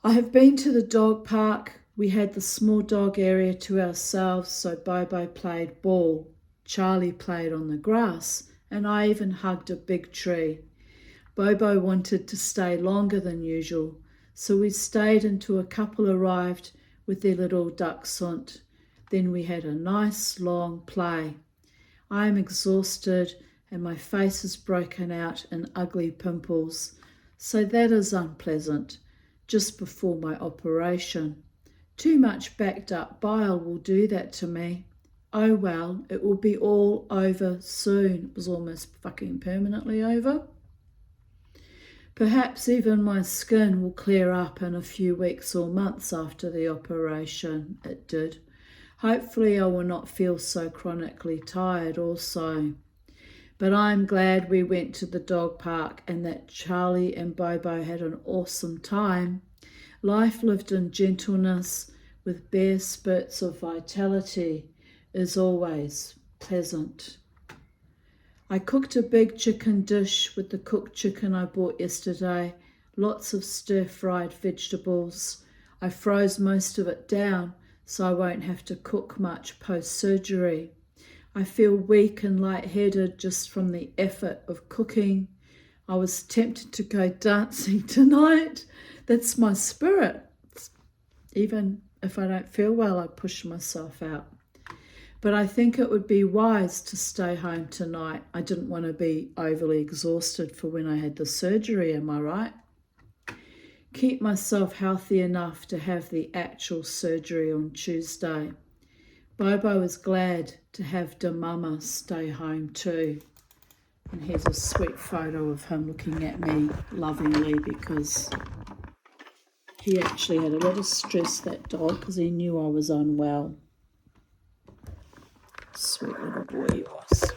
I have been to the dog park. We had the small dog area to ourselves, so Bobo played ball, Charlie played on the grass, and I even hugged a big tree. Bobo wanted to stay longer than usual, so we stayed until a couple arrived with their little dachshund. Then we had a nice long play. I am exhausted and my face is broken out in ugly pimples, so that is unpleasant, just before my operation. Too much backed up bile will do that to me. Oh well, it will be all over soon. It was almost fucking permanently over. Perhaps even my skin will clear up in a few weeks or months after the operation. It did. Hopefully I will not feel so chronically tired also. But I'm glad we went to the dog park and that Charlie and Bobo had an awesome time. Life lived in gentleness with bare spurts of vitality is always pleasant. I cooked a big chicken dish with the cooked chicken I bought yesterday, lots of stir-fried vegetables. I froze most of it down so I won't have to cook much post-surgery. I feel weak and lightheaded just from the effort of cooking. I was tempted to go dancing tonight. That's my spirit. Even if I don't feel well, I push myself out. But I think it would be wise to stay home tonight. I didn't want to be overly exhausted for when I had the surgery, am I right? Keep myself healthy enough to have the actual surgery on Tuesday. Bobo is glad to have the mama stay home too. And here's a sweet photo of him looking at me lovingly because he actually had a lot of stress, that dog, because he knew I was unwell. Sweet little boy he was.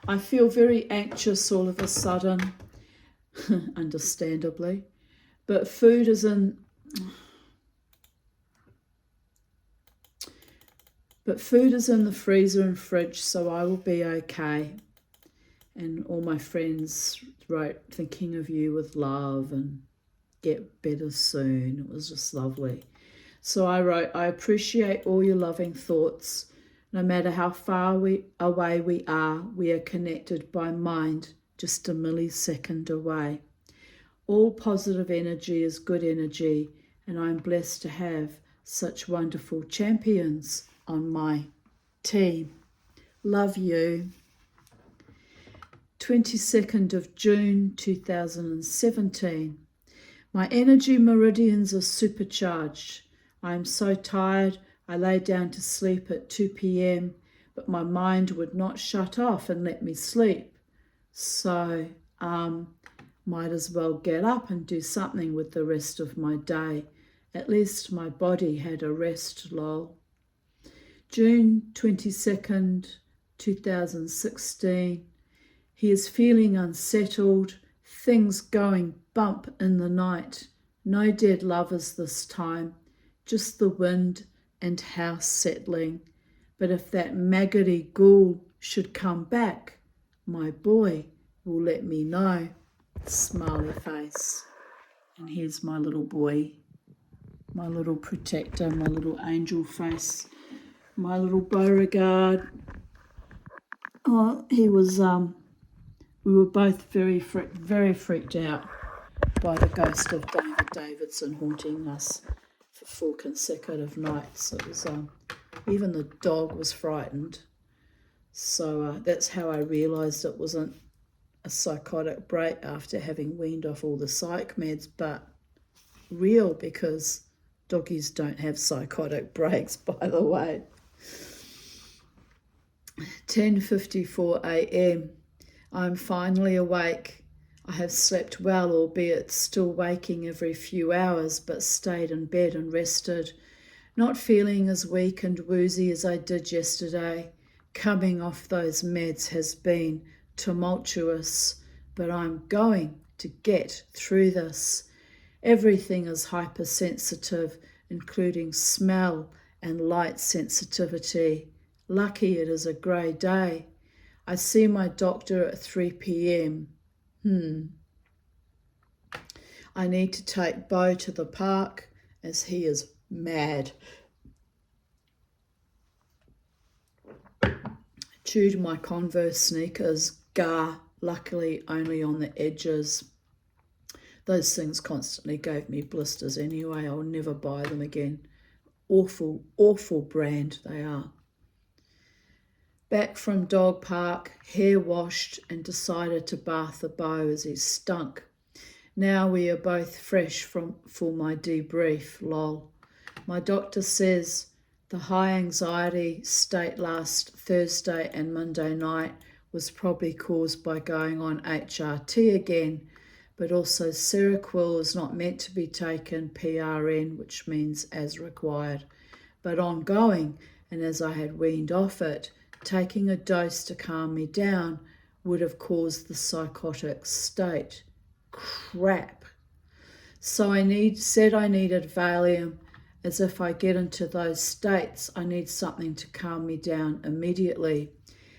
I feel very anxious all of a sudden, understandably, but food is in the freezer and fridge, so I will be okay. And all my friends wrote thinking of you with love and get better soon. It was just lovely. So I wrote, I appreciate all your loving thoughts. No matter how far away we are connected by mind, just a millisecond away. All positive energy is good energy, and I'm blessed to have such wonderful champions on my team. Love you. 22nd of June 2017. My energy meridians are supercharged. I am so tired. I lay down to sleep at 2 p.m, but my mind would not shut off and let me sleep. So, might as well get up and do something with the rest of my day. At least my body had a rest, lol. June 22nd, 2016. He is feeling unsettled, things going bump in the night. No dead lovers this time, just the wind and house settling. But if that maggoty ghoul should come back, my boy will let me know. Smiley face. And here's my little boy, my little protector, my little angel face, my little Beauregard. Oh, he was, we were both very freaked out by the ghost of David Davidson haunting us for 4 consecutive nights. It was, even the dog was frightened. So that's how I realised it wasn't a psychotic break after having weaned off all the psych meds, but real, because doggies don't have psychotic breaks, by the way. 10:54 a.m. I'm finally awake. I have slept well, albeit still waking every few hours, but stayed in bed and rested, not feeling as weak and woozy as I did yesterday. Coming off those meds has been tumultuous, but I'm going to get through this. Everything is hypersensitive, including smell and light sensitivity. Lucky it is a grey day. I see my doctor at 3 p.m. I need to take Bo to the park as he is mad. Chewed my Converse sneakers, luckily only on the edges. Those things constantly gave me blisters anyway. I'll never buy them again. Awful, awful brand they are. Back from dog park, hair washed, and decided to bath the Bo as he stunk. Now we are both fresh for my debrief, lol. My doctor says the high anxiety state last Thursday and Monday night was probably caused by going on HRT again, but also Seroquel is not meant to be taken PRN, which means as required, but ongoing, and as I had weaned off it, taking a dose to calm me down would have caused the psychotic state. Crap. So said I needed Valium, as if I get into those states, I need something to calm me down immediately.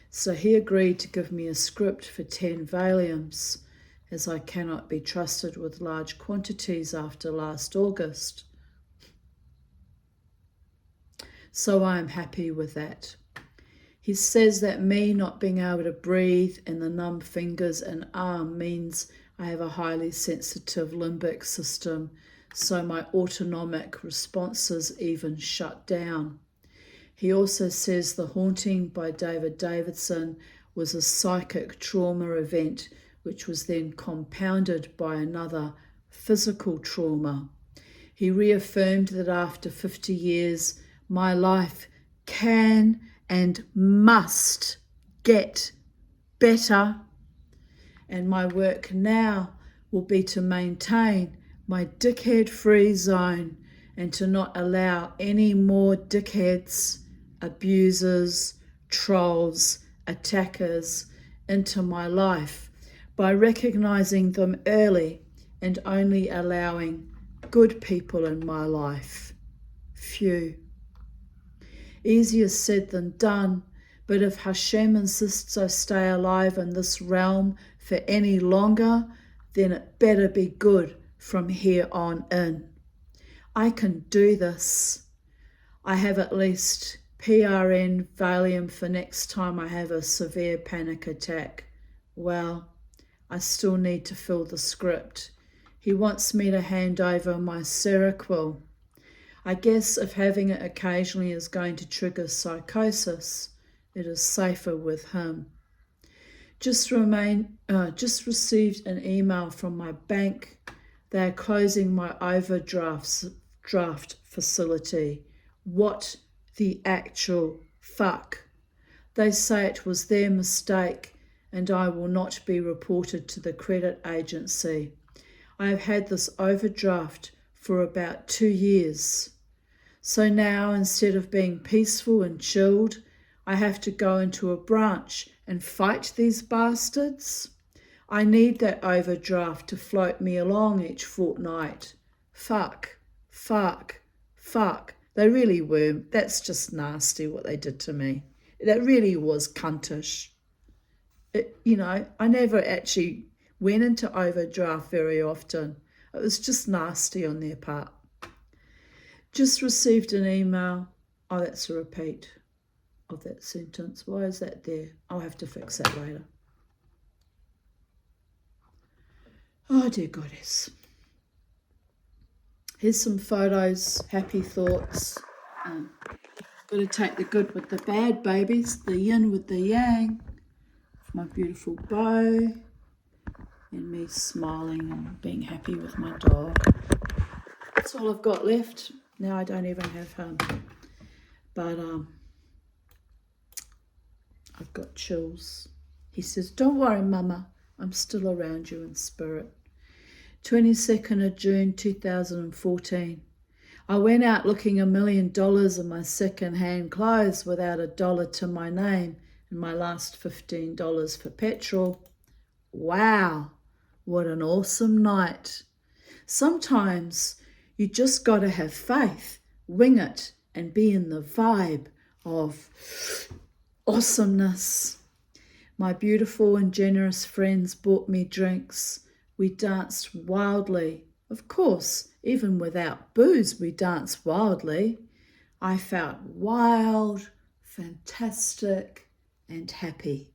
So he agreed to give me a script for 10 Valiums, as I cannot be trusted with large quantities after last August. So I am happy with that. He says that me not being able to breathe and the numb fingers and arm means I have a highly sensitive limbic system, so my autonomic responses even shut down. He also says The Haunting by David Davidson was a psychic trauma event which was then compounded by another physical trauma. He reaffirmed that after 50 years, my life can and must get better, and my work now will be to maintain my dickhead-free zone and to not allow any more dickheads, abusers, trolls, attackers into my life by recognizing them early and only allowing good people in my life. Few. Easier said than done, but if Hashem insists I stay alive in this realm for any longer, then it better be good from here on in. I can do this. I have at least PRN Valium for next time I have a severe panic attack. Well, I still need to fill the script. He wants me to hand over my Seroquel. I guess if having it occasionally is going to trigger psychosis, it is safer with him. Just received an email from my bank. They are closing my overdraft facility. What the actual fuck? They say it was their mistake and I will not be reported to the credit agency. I have had this overdraft for about 2 years. So now, instead of being peaceful and chilled, I have to go into a branch and fight these bastards. I need that overdraft to float me along each fortnight. Fuck. They really were. That's just nasty what they did to me. That really was cuntish. I never actually went into overdraft very often. It was just nasty on their part. Just received an email. Oh, that's a repeat of that sentence. Why is that there? I'll have to fix that later. Oh, dear goddess. Here's some photos, happy thoughts. Got to take the good with the bad, babies. The yin with the yang. My beautiful bow. And me smiling and being happy with my dog. That's all I've got left. Now I don't even have him. But I've got chills. He says, don't worry, Mama. I'm still around you in spirit. 22nd of June 2014. I went out looking $1 million in my second-hand clothes without $1 to my name and my last $15 for petrol. Wow, what an awesome night. Sometimes you just got to have faith, wing it, and be in the vibe of awesomeness. My beautiful and generous friends bought me drinks. We danced wildly. Of course, even without booze, we danced wildly. I felt wild, fantastic, and happy.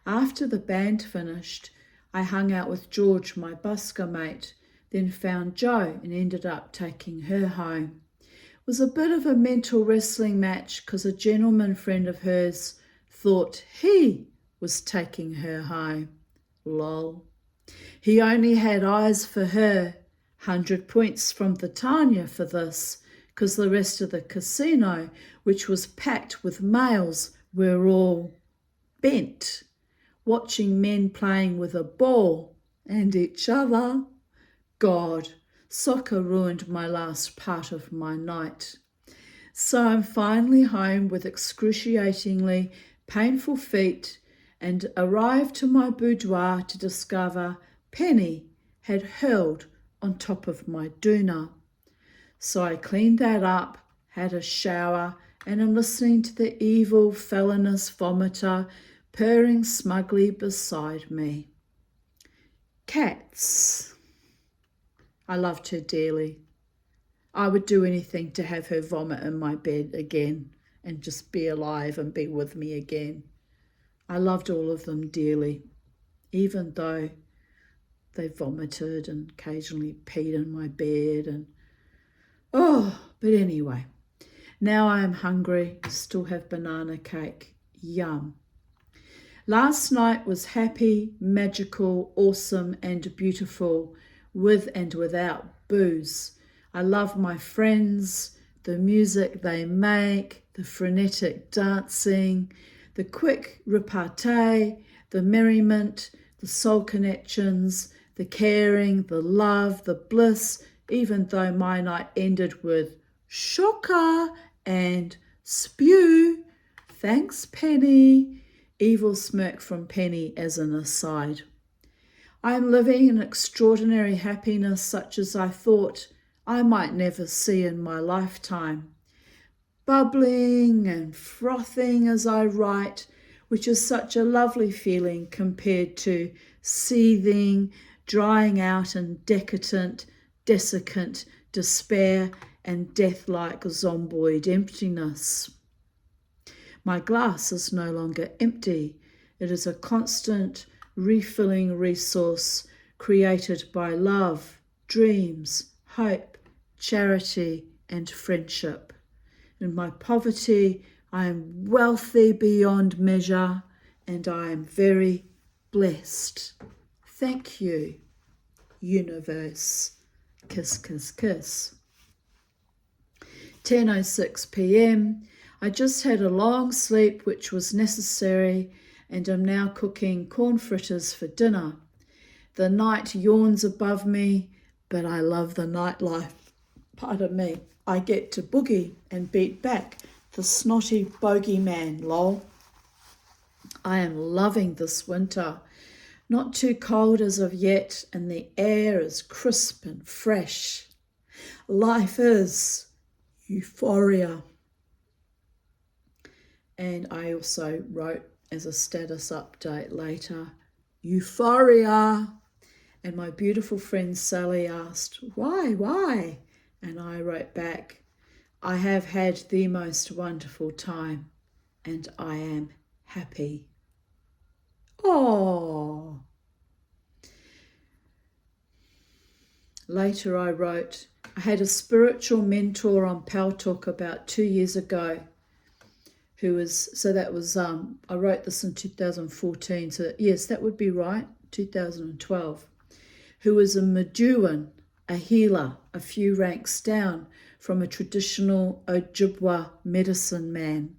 After the band finished, I hung out with George, my busker mate, then found Jo and ended up taking her home. It was a bit of a mental wrestling match because a gentleman friend of hers thought he was taking her home. Lol. He only had eyes for her. 100 points from the Tanya for this, because the rest of the casino, which was packed with males, were all bent. watching men playing with a ball and each other. God, soccer ruined my last part of my night. So I'm finally home with excruciatingly painful feet and arrived to my boudoir to discover Penny had hurled on top of my doona. So I cleaned that up, had a shower, and am listening to the evil felonious vomiter purring smugly beside me. Cats. I loved her dearly. I would do anything to have her vomit in my bed again and just be alive and be with me again. I loved all of them dearly, even though they vomited and occasionally peed in my bed but anyway, now I am hungry, still have banana cake. Yum. Last night was happy, magical, awesome and beautiful, with and without booze. I love my friends, the music they make, the frenetic dancing, the quick repartee, the merriment, the soul connections, the caring, the love, the bliss, even though my night ended with shocker and spew. Thanks, Penny. Evil smirk from Penny as an aside. I am living in extraordinary happiness such as I thought I might never see in my lifetime. Bubbling and frothing as I write, which is such a lovely feeling compared to seething, drying out in decadent, desiccant despair and death-like zomboid emptiness. My glass is no longer empty. It is a constant, refilling resource created by love, dreams, hope, charity, and friendship. In my poverty, I am wealthy beyond measure, and I am very blessed. Thank you, universe. Kiss, kiss, kiss. 10:06 p.m. I just had a long sleep, which was necessary, and am now cooking corn fritters for dinner. The night yawns above me, but I love the nightlife. Pardon me. I get to boogie and beat back the snotty bogeyman, lol. I am loving this winter. Not too cold as of yet, and the air is crisp and fresh. Life is euphoria. And I also wrote as a status update later, euphoria. And my beautiful friend Sally asked, why? And I wrote back, I have had the most wonderful time and I am happy. Oh. Later I wrote, I had a spiritual mentor on Paltalk about 2 years ago I wrote this in 2014, so yes, that would be right, 2012, who was a Maduan, a healer, a few ranks down from a traditional Ojibwa medicine man.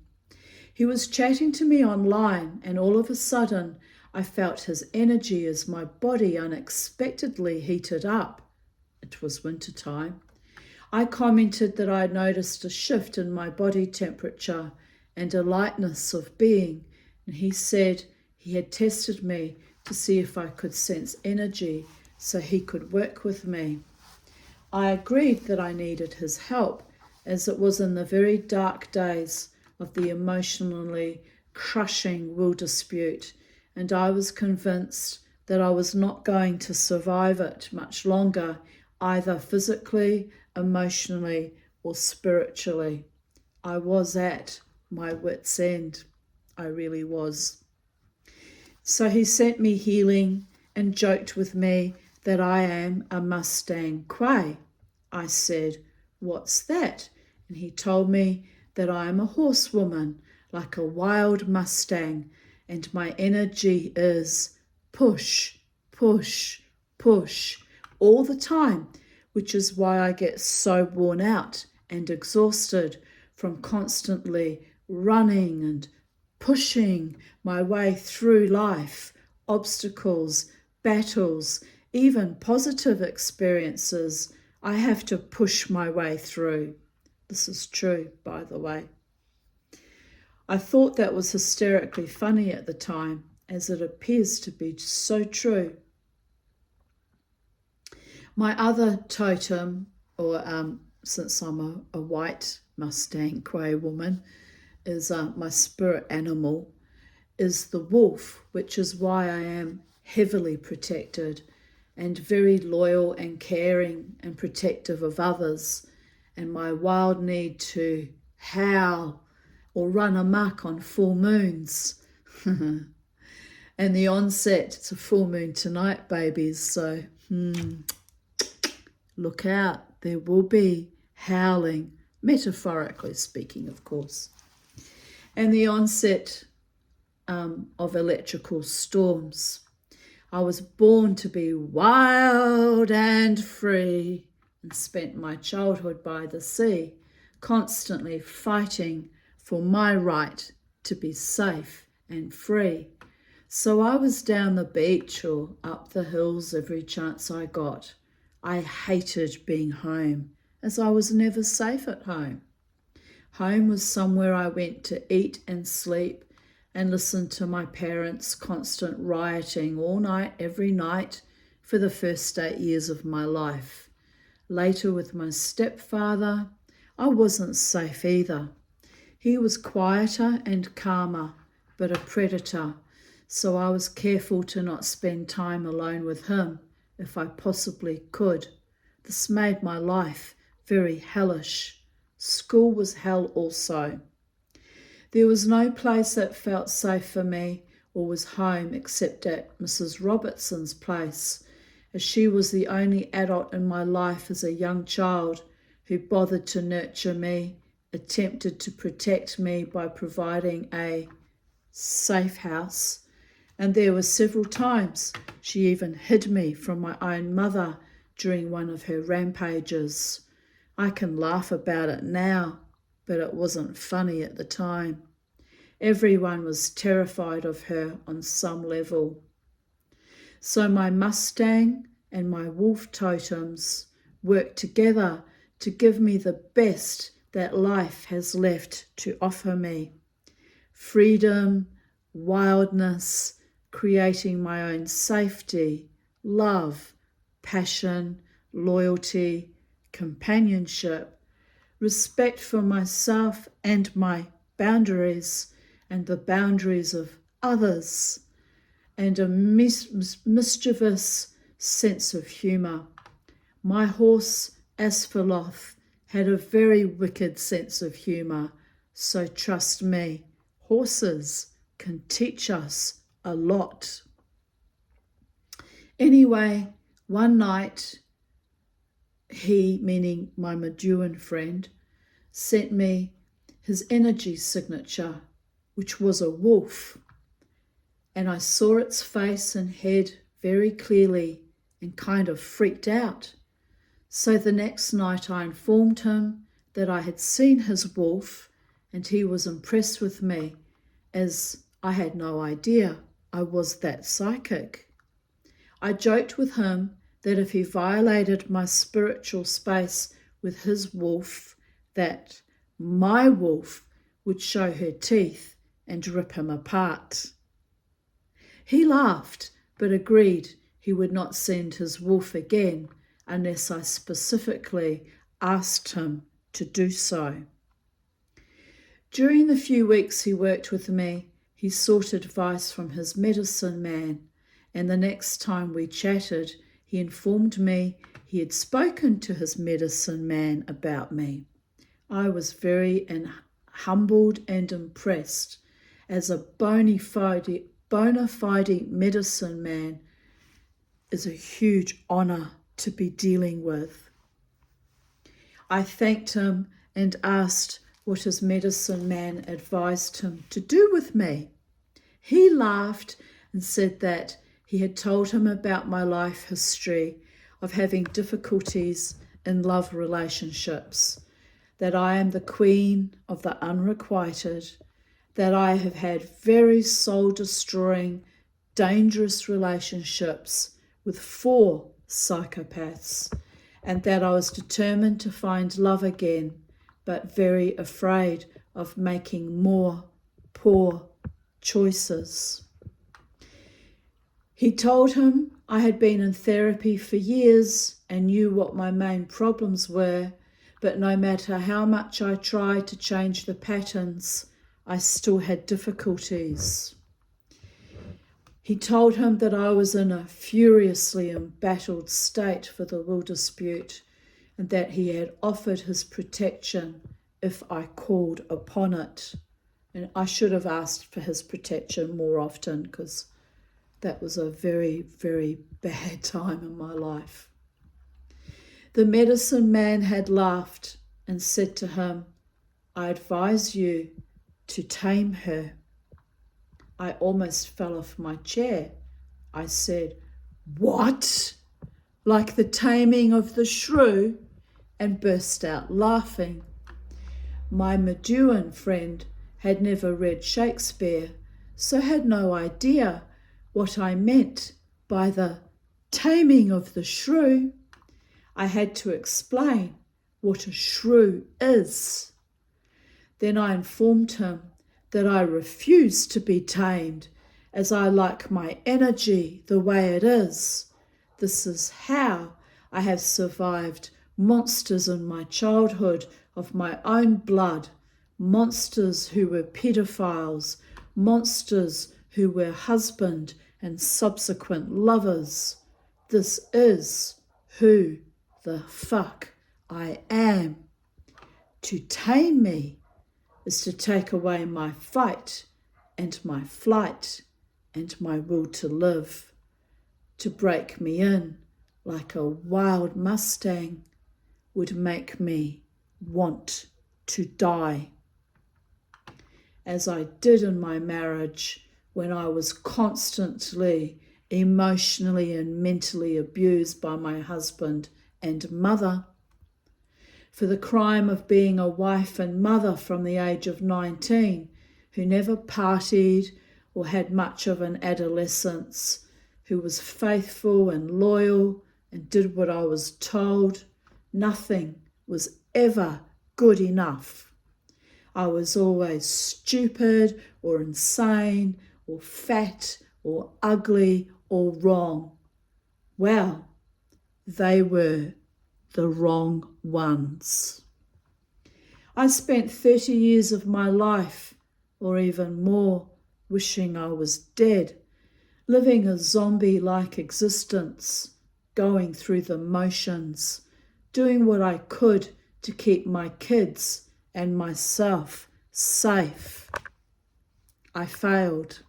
He was chatting to me online, and all of a sudden I felt his energy as my body unexpectedly heated up. It was winter time. I commented that I noticed a shift in my body temperature and a lightness of being, and he said he had tested me to see if I could sense energy so he could work with me. I agreed that I needed his help, as it was in the very dark days of the emotionally crushing will dispute, and I was convinced that I was not going to survive it much longer, either physically, emotionally, or spiritually. I was at my wit's end. I really was. So he sent me healing and joked with me that I am a Mustang Quay. I said, what's that? And he told me that I am a horsewoman, like a wild Mustang, and my energy is push, push, push all the time, which is why I get so worn out and exhausted from constantly running and pushing my way through life obstacles, battles, even positive experiences, I have to push my way through. This is true, by the way. I thought that was hysterically funny at the time, as it appears to be so true. My other totem, or since I'm a white Mustang Grey woman, is my spirit animal, is the wolf, which is why I am heavily protected and very loyal and caring and protective of others, and my wild need to howl or run amok on full moons. And the onset, it's a full moon tonight, babies, so look out, there will be howling, metaphorically speaking, of course. And the onset of electrical storms. I was born to be wild and free and spent my childhood by the sea, constantly fighting for my right to be safe and free. So I was down the beach or up the hills every chance I got. I hated being home, as I was never safe at home. Home was somewhere I went to eat and sleep and listen to my parents' constant rioting all night, every night, for the first 8 years of my life. Later, with my stepfather, I wasn't safe either. He was quieter and calmer, but a predator, so I was careful to not spend time alone with him if I possibly could. This made my life very hellish. School was hell also. There was no place that felt safe for me or was home except at Mrs. Robertson's place, as she was the only adult in my life as a young child who bothered to nurture me, attempted to protect me by providing a safe house, and there were several times she even hid me from my own mother during one of her rampages. I can laugh about it now, but it wasn't funny at the time. Everyone was terrified of her on some level. So my Mustang and my wolf totems worked together to give me the best that life has left to offer me. Freedom, wildness, creating my own safety, love, passion, loyalty, companionship, respect for myself and my boundaries and the boundaries of others, and a mischievous sense of humour. My horse, Asphiloth, had a very wicked sense of humour, so trust me, horses can teach us a lot. Anyway, one night, he, meaning my Maduan friend, sent me his energy signature, which was a wolf, and I saw its face and head very clearly and kind of freaked out. So the next night I informed him that I had seen his wolf, and he was impressed with me, as I had no idea I was that psychic. I joked with him that if he violated my spiritual space with his wolf, that my wolf would show her teeth and rip him apart. He laughed, but agreed he would not send his wolf again unless I specifically asked him to do so. During the few weeks he worked with me, he sought advice from his medicine man, and the next time we chatted, he informed me he had spoken to his medicine man about me. I was very humbled and impressed, as a bona fide medicine man is a huge honour to be dealing with. I thanked him and asked what his medicine man advised him to do with me. He laughed and said that he had told him about my life history of having difficulties in love relationships, that I am the queen of the unrequited, that I have had very soul-destroying dangerous relationships with 4 psychopaths, and that I was determined to find love again, but very afraid of making more poor choices. He told him I had been in therapy for years and knew what my main problems were, but no matter how much I tried to change the patterns, I still had difficulties. He told him that I was in a furiously embattled state for the will dispute and that he had offered his protection if I called upon it. And I should have asked for his protection more often because that was a very, very bad time in my life. The medicine man had laughed and said to him, I advise you to tame her. I almost fell off my chair. I said, what? Like the taming of the shrew? And burst out laughing. My Meduan friend had never read Shakespeare, so had no idea what I meant by the taming of the shrew. I had to explain what a shrew is. Then I informed him that I refuse to be tamed, as I like my energy the way it is. This is how I have survived monsters in my childhood of my own blood, monsters who were pedophiles, monsters who were husband and subsequent lovers. This is who the fuck I am. To tame me is to take away my fight and my flight and my will to live. To break me in like a wild Mustang would make me want to die. As I did in my marriage when I was constantly emotionally and mentally abused by my husband and mother. For the crime of being a wife and mother from the age of 19, who never partied or had much of an adolescence, who was faithful and loyal and did what I was told, nothing was ever good enough. I was always stupid or insane or fat or ugly or wrong. Well, they were the wrong ones. I spent 30 years of my life, or even more, wishing I was dead, living a zombie-like existence, going through the motions, doing what I could to keep my kids and myself safe. I failed.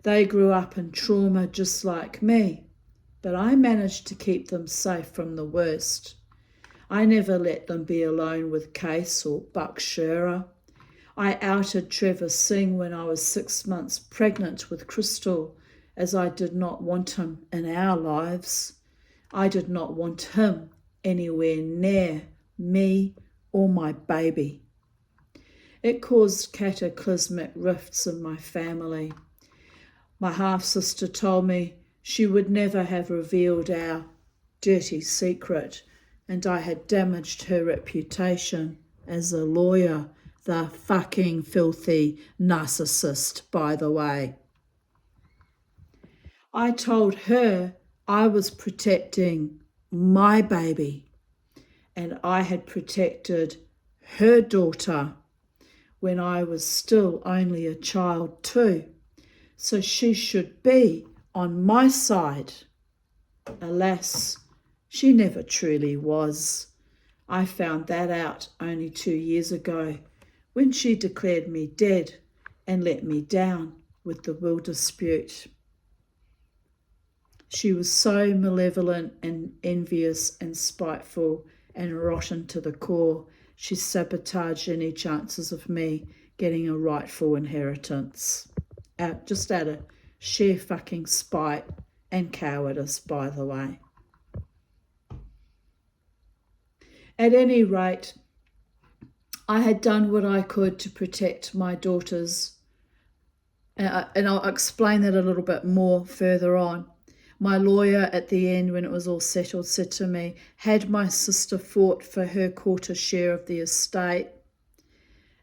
They grew up in trauma just like me, but I managed to keep them safe from the worst. I never let them be alone with Case or Buck Shearer. I outed Trevor Singh when I was 6 months pregnant with Crystal, as I did not want him in our lives. I did not want him anywhere near me or my baby. It caused cataclysmic rifts in my family. My half-sister told me she would never have revealed our dirty secret, and I had damaged her reputation as a lawyer, the fucking filthy narcissist, by the way. I told her I was protecting my baby, and I had protected her daughter when I was still only a child too, so she should be on my side. Alas, she never truly was. I found that out only 2 years ago when she declared me dead and let me down with the will dispute. She was so malevolent and envious and spiteful and rotten to the core, she sabotaged any chances of me getting a rightful inheritance. Just out of sheer fucking spite and cowardice, by the way. At any rate, I had done what I could to protect my daughters And I'll explain that a little bit more further on. My lawyer at the end, when it was all settled, said to me, had my sister fought for her quarter share of the estate,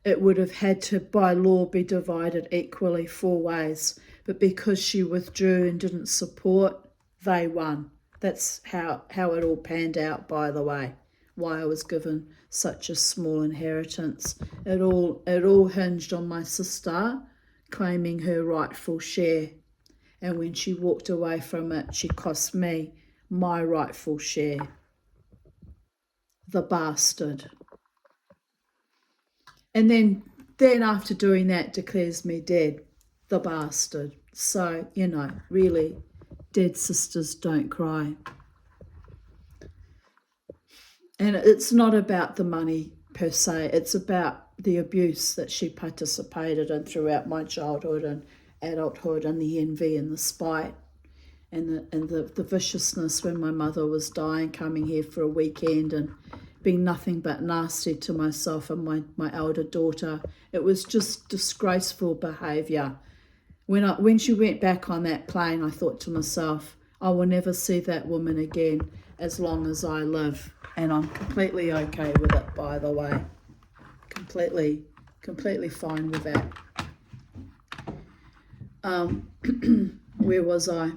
it would have had to, by law, be divided equally 4 ways. But because she withdrew and didn't support, they won. That's how it all panned out, by the way, why I was given such a small inheritance. It all hinged on my sister claiming her rightful share. And when she walked away from it, she cost me my rightful share. The bastard. And then after doing that, declares me dead. The bastard. So, really, dead sisters don't cry. And it's not about the money per se. It's about the abuse that she participated in throughout my childhood and adulthood, and the envy and the spite and the viciousness when my mother was dying, coming here for a weekend and being nothing but nasty to myself and my elder daughter. It was just disgraceful behaviour. When she went back on that plane, I thought to myself, I will never see that woman again as long as I live. And I'm completely okay with it, by the way. Completely fine with that. Where was I?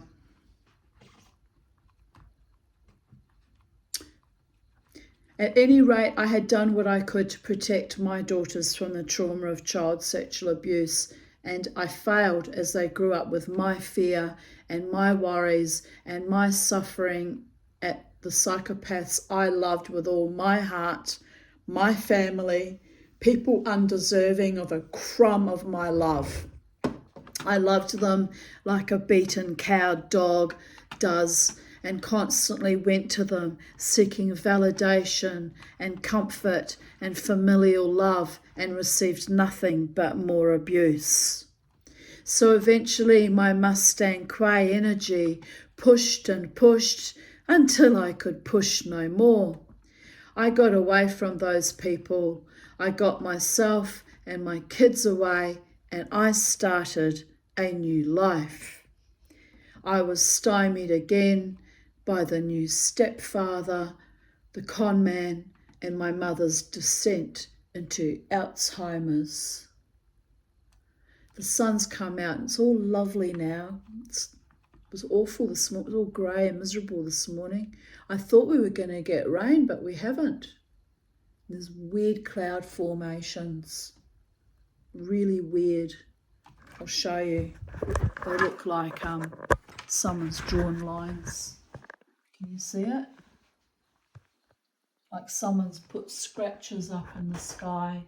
At any rate, I had done what I could to protect my daughters from the trauma of child sexual abuse, and I failed as they grew up with my fear and my worries and my suffering at the psychopaths I loved with all my heart, my family, people undeserving of a crumb of my love. I loved them like a beaten cowed dog does, and constantly went to them seeking validation and comfort and familial love, and received nothing but more abuse. So eventually my Mustang Quay energy pushed and pushed until I could push no more. I got away from those people. I got myself and my kids away, and I started a new life. I was stymied again by the new stepfather, the con man, and my mother's descent into Alzheimer's. The sun's come out and it's all lovely now. It was awful this morning. It was all grey and miserable this morning. I thought we were going to get rain, but we haven't. There's weird cloud formations. Really weird. I'll show you. They look like someone's drawn lines. Can you see it? Like someone's put scratches up in the sky.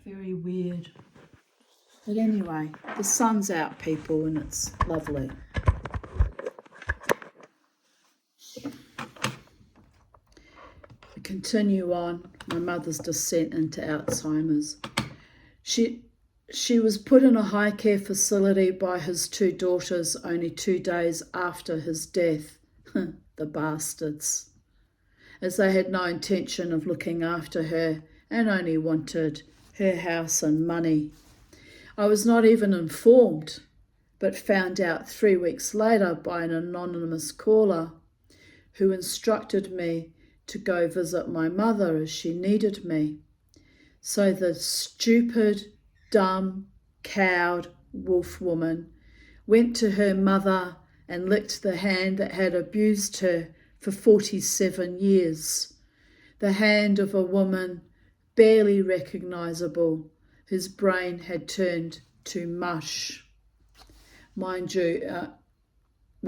Very weird. But anyway, the sun's out, people, and it's lovely. I continue on. My mother's descent into Alzheimer's. She was put in a high care facility by his 2 daughters only 2 days after his death. The bastards. As they had no intention of looking after her and only wanted her house and money. I was not even informed, but found out 3 weeks later by an anonymous caller who instructed me to go visit my mother as she needed me. So the stupid, dumb, cowed wolf woman went to her mother and licked the hand that had abused her for 47 years. The hand of a woman barely recognisable, whose brain had turned to mush. Mind you,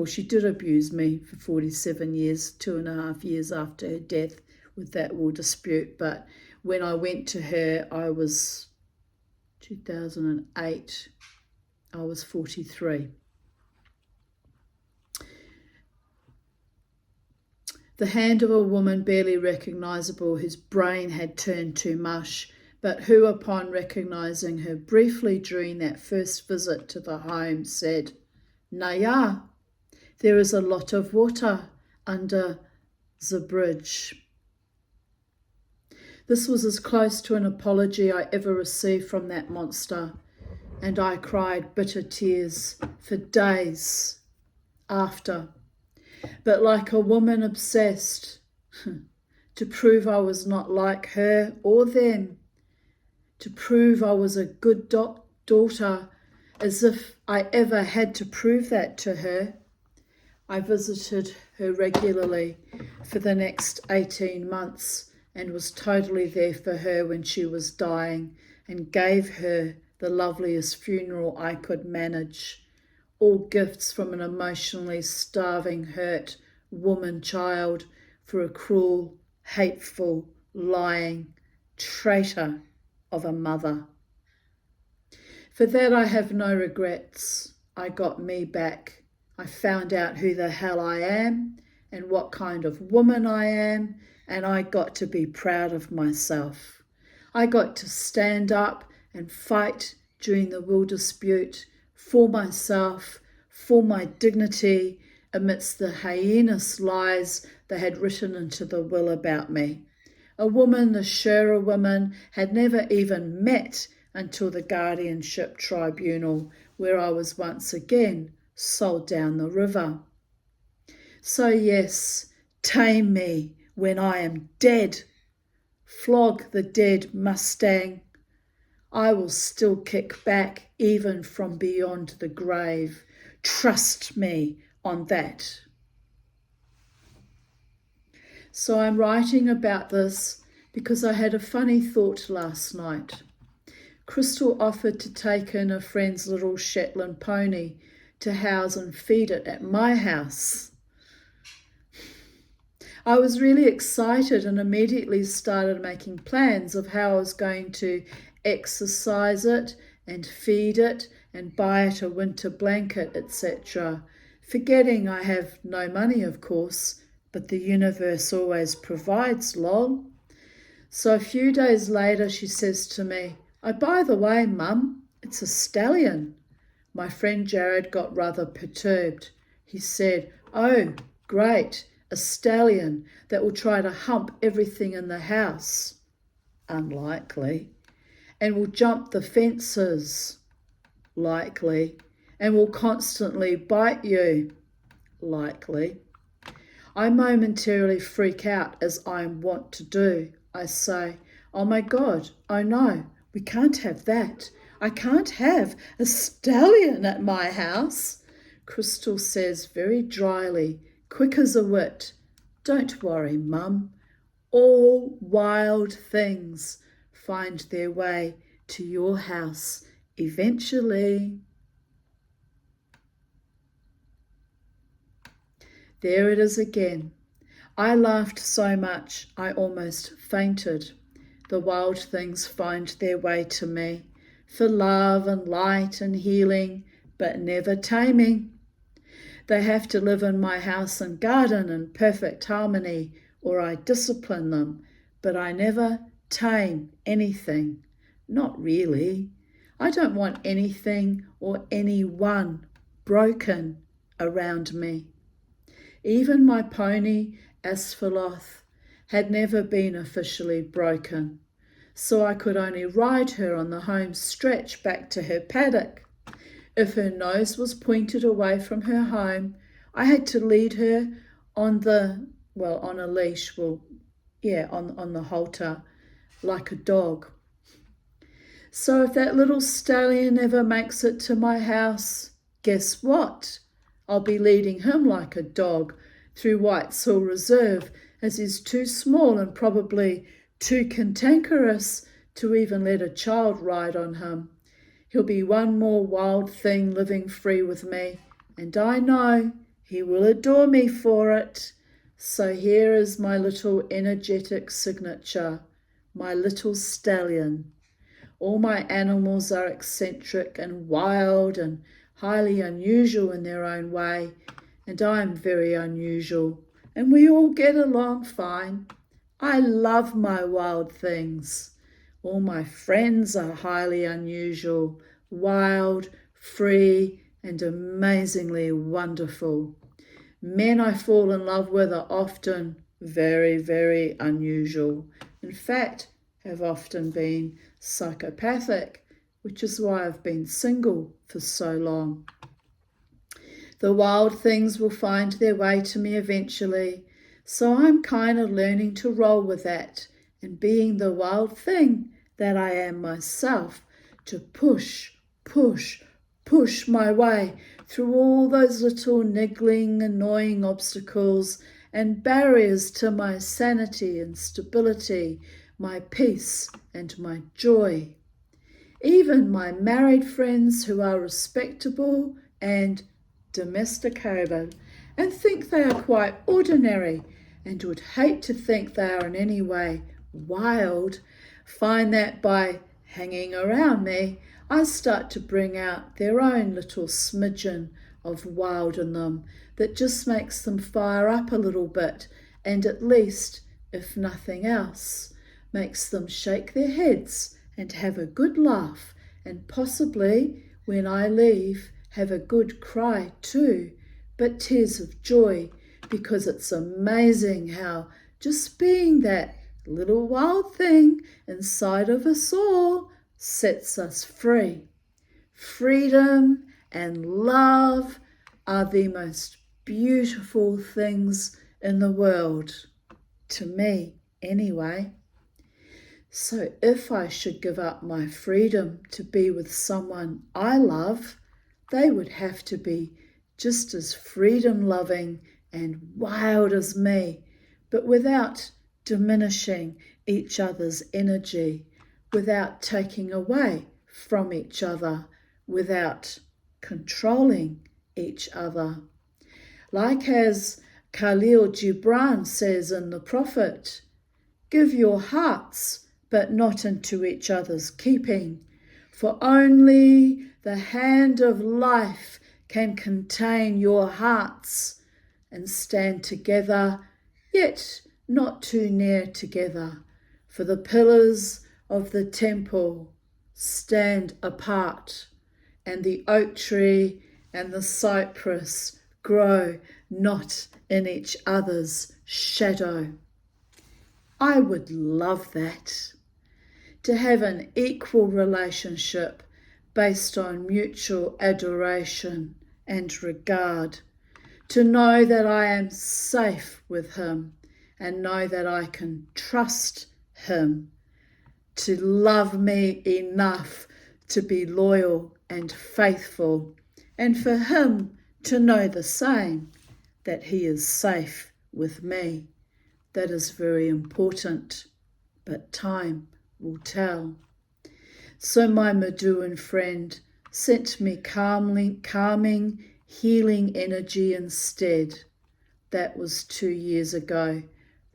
she did abuse me for 47 years, 2.5 years after her death, with that we'll dispute. But when I went to her, I was 2008, I was 43. The hand of a woman barely recognisable, whose brain had turned to mush, but who, upon recognising her briefly during that first visit to the home, said, "Naya, there is a lot of water under the bridge." This was as close to an apology I ever received from that monster. and I cried bitter tears for days after. But like a woman obsessed, to prove I was not like her or them, to prove I was a good daughter, as if I ever had to prove that to her, I visited her regularly for the next 18 months and was totally there for her when she was dying and gave her the loveliest funeral I could manage. All gifts from an emotionally starving, hurt woman-child for a cruel, hateful, lying traitor of a mother. For that I have no regrets. I got me back. I found out who the hell I am and what kind of woman I am, and I got to be proud of myself. I got to stand up and fight during the will dispute for myself, for my dignity, amidst the heinous lies they had written into the will about me. A woman the Shura women had never even met until the guardianship tribunal, where I was once again sold down the river. So yes, tame me when I am dead. Flog the dead Mustang. I will still kick back even from beyond the grave. Trust me on that. So I'm writing about this because I had a funny thought last night. Crystal offered to take in a friend's little Shetland pony to house and feed it at my house. I was really excited and immediately started making plans of how I was going to exercise it and feed it and buy it a winter blanket, etc. Forgetting I have no money, of course, but the universe always provides, lol. So a few days later she says to me, "Oh, by the way, Mum, it's a stallion." My friend Jared got rather perturbed. He said, "Oh, great, a stallion that will try to hump everything in the house." Unlikely. And will jump the fences. Likely. And will constantly bite you. Likely. I momentarily freak out, as I am wont to do. I say, "Oh my God, oh no, we can't have that. I can't have a stallion at my house." Crystal says very dryly, quick as a wit, "Don't worry, Mum. All wild things find their way to your house eventually." There it is again. I laughed so much I almost fainted. The wild things find their way to me for love and light and healing, but never taming. They have to live in my house and garden in perfect harmony, or I discipline them, but I never tame anything. Not really. I don't want anything or anyone broken around me. Even my pony, Asphiloth, had never been officially broken, so I could only ride her on the home stretch back to her paddock. If her nose was pointed away from her home, I had to lead her on a leash, on the halter, like a dog. So if that little stallion ever makes it to my house, guess what? I'll be leading him like a dog through White's Hill Reserve, as he's too small and probably too cantankerous to even let a child ride on him. He'll be one more wild thing living free with me, and I know he will adore me for it. So here is my little energetic signature, my little stallion. All my animals are eccentric and wild and highly unusual in their own way, and I am very unusual, and we all get along fine. I love my wild things. All my friends are highly unusual, wild, free, and amazingly wonderful. Men I fall in love with are often very, very unusual. In fact, have often been psychopathic which is why I've been single for so long. The wild things will find their way to me eventually, so I'm kind of learning to roll with that and being the wild thing that I am myself, to push my way through all those little niggling, annoying obstacles and barriers to my sanity and stability, my peace and my joy. Even my married friends who are respectable and domesticated and think they are quite ordinary and would hate to think they are in any way wild, find that by hanging around me, I start to bring out their own little smidgen of wild in them that just makes them fire up a little bit and at least, if nothing else, makes them shake their heads and have a good laugh and possibly, when I leave, have a good cry too, but tears of joy, because it's amazing how just being that little wild thing inside of us all sets us free. Freedom and love are the most beautiful things in the world, to me anyway. So if I should give up my freedom to be with someone I love, they would have to be just as freedom-loving and wild as me, but without diminishing each other's energy, without taking away from each other, without controlling each other. Like as Khalil Gibran says in The Prophet, give your hearts, but not into each other's keeping, for only the hand of life can contain your hearts and stand together, yet not too near together, for the pillars of the temple stand apart, and the oak tree and the cypress grow not in each other's shadow. I would love that, to have an equal relationship based on mutual adoration and regard, to know that I am safe with him and know that I can trust him to love me enough to be loyal and faithful, and for him to know the same, that he is safe with me. That is very important, but time will tell. So my Meduan friend sent me calming, healing energy instead. That was 2 years ago.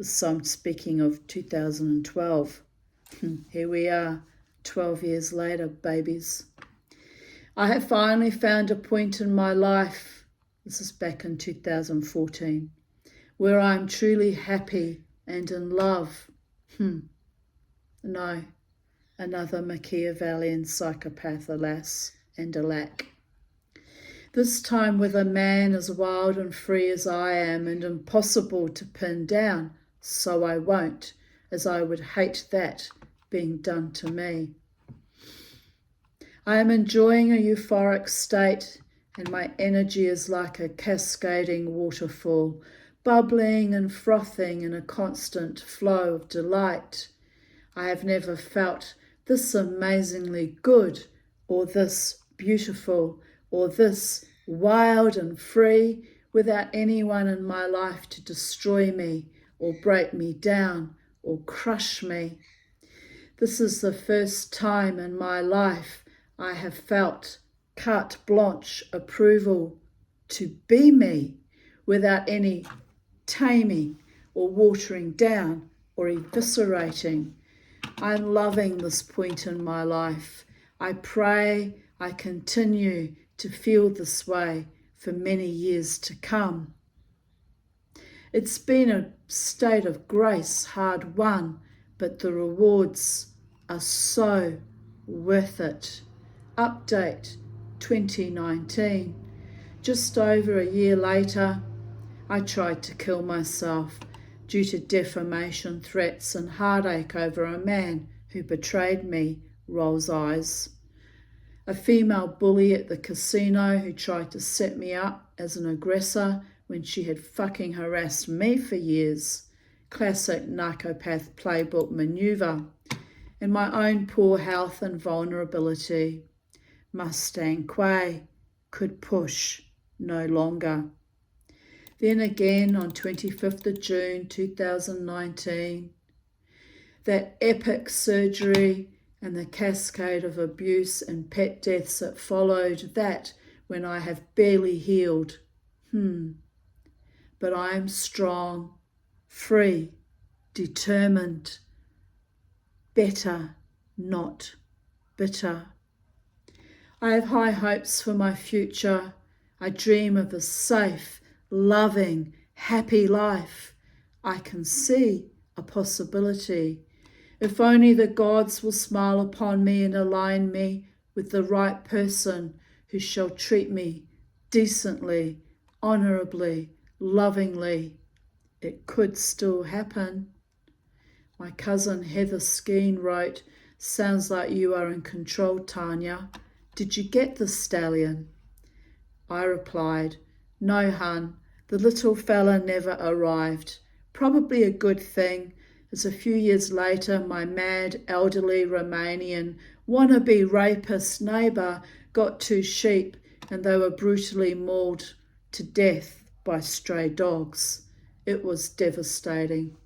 So I'm speaking of 2012. Here we are, 12 years later, babies. I have finally found a point in my life, this is back in 2014, where I'm truly happy and in love. No, another Machiavellian psychopath, alas and alack. This time with a man as wild and free as I am and impossible to pin down, so I won't, as I would hate that being done to me. I am enjoying a euphoric state, and my energy is like a cascading waterfall, bubbling and frothing in a constant flow of delight. I have never felt this amazingly good, or this beautiful, or this wild and free without anyone in my life to destroy me or break me down or crush me. This is the first time in my life I have felt carte blanche approval to be me without any taming or watering down or eviscerating. I'm loving this point in my life. I pray I continue to feel this way for many years to come. It's been a state of grace, hard won, but the rewards are so worth it. Update 2019. Just over a year later, I tried to kill myself due to defamation, threats and heartache over a man who betrayed me, rolls eyes. a female bully at the casino who tried to set me up as an aggressor when she had fucking harassed me for years. Classic narcopath playbook maneuver. And my own poor health and vulnerability. Mustang Quay could push no longer. Then again on 25th of June 2019, that epic surgery and the cascade of abuse and pet deaths that followed that when I have barely healed. But I am strong, free, determined, better, not bitter. I have high hopes for my future. I dream of a safe, loving, happy life. I can see a possibility. If only the gods will smile upon me and align me with the right person who shall treat me decently, honourably, lovingly. It could still happen. My cousin Heather Skeen wrote, "Sounds like you are in control, Tanya. Did you get the stallion?" I replied, "No, hun, the little fella never arrived. Probably a good thing, as a few years later my mad, elderly Romanian wannabe rapist neighbour got 2 sheep and they were brutally mauled to death by stray dogs. It was devastating.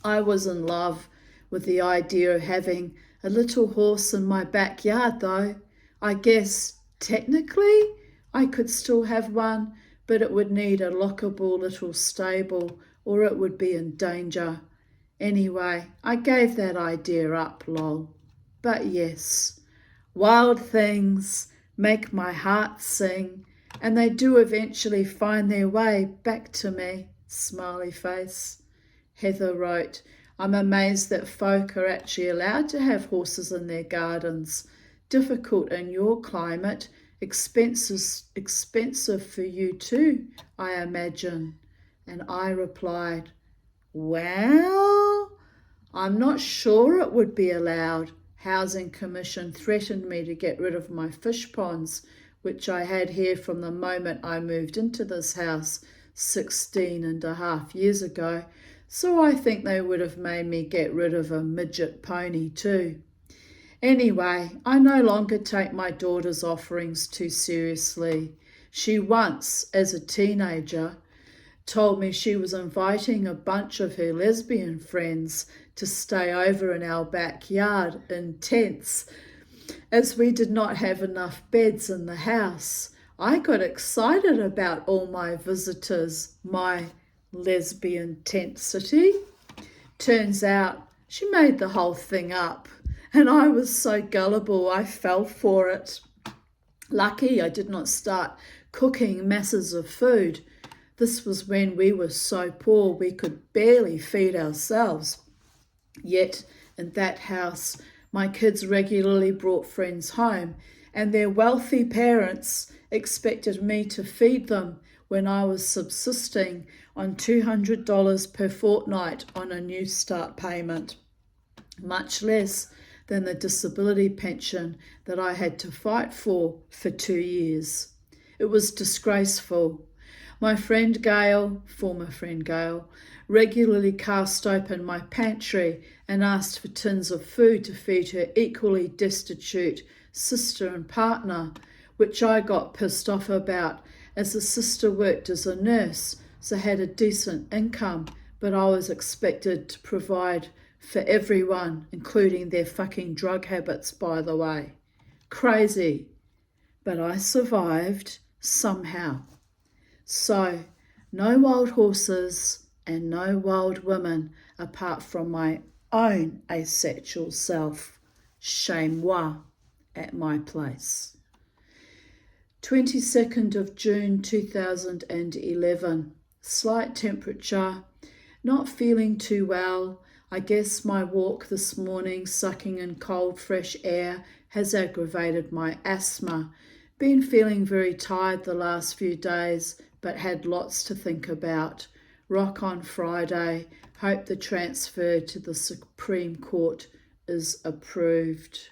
I was in love with the idea of having a little horse in my backyard though. I guess, technically, I could still have one, but it would need a lockable little stable or it would be in danger. Anyway, I gave that idea up, lol. But yes, wild things make my heart sing, and they do eventually find their way back to me, smiley face. Heather wrote, "I'm amazed that folk are actually allowed to have horses in their gardens. Difficult in your climate, expensive for you too, I imagine." And I replied, "Well, I'm not sure it would be allowed. Housing Commission threatened me to get rid of my fish ponds, which I had here from the moment I moved into this house 16.5 years ago, so I think they would have made me get rid of a midget pony too. Anyway, I no longer take my daughter's offerings too seriously. She once, as a teenager, told me she was inviting a bunch of her lesbian friends to stay over in our backyard in tents, as we did not have enough beds in the house. I got excited about all my visitors, my lesbian tent city. Turns out she made the whole thing up, and I was so gullible I fell for it. Lucky I did not start cooking masses of food. This was when we were so poor we could barely feed ourselves. Yet in that house, my kids regularly brought friends home, and their wealthy parents expected me to feed them when I was subsisting on $200 per fortnight on a New Start payment, much less than the disability pension that I had to fight for 2 years. It was disgraceful. My friend Gail, former friend Gail, regularly cast open my pantry and asked for tins of food to feed her equally destitute sister and partner, which I got pissed off about, as the sister worked as a nurse, so had a decent income, but I was expected to provide for everyone, including their fucking drug habits, by the way. Crazy. But I survived somehow. So, no wild horses and no wild women apart from my own asexual self. Chez moi, at my place. 22nd of June 2011. Slight temperature. Not feeling too well. I guess my walk this morning, sucking in cold, fresh air, has aggravated my asthma. Been feeling very tired the last few days, but had lots to think about. Rock on Friday. Hope the transfer to the Supreme Court is approved.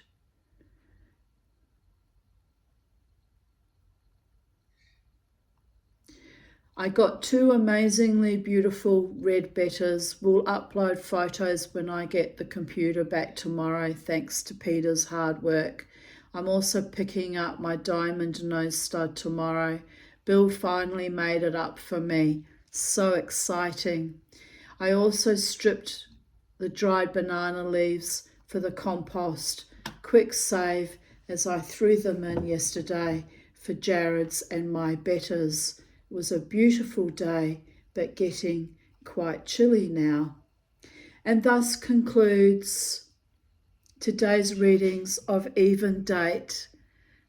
I got 2 amazingly beautiful red bettas. We'll upload photos when I get the computer back tomorrow, thanks to Peter's hard work. I'm also picking up my diamond nose stud tomorrow. Bill finally made it up for me. So exciting. I also stripped the dried banana leaves for the compost. Quick save, as I threw them in yesterday for Jared's and my bettas. It was a beautiful day, but getting quite chilly now. And thus concludes today's readings of Even Date.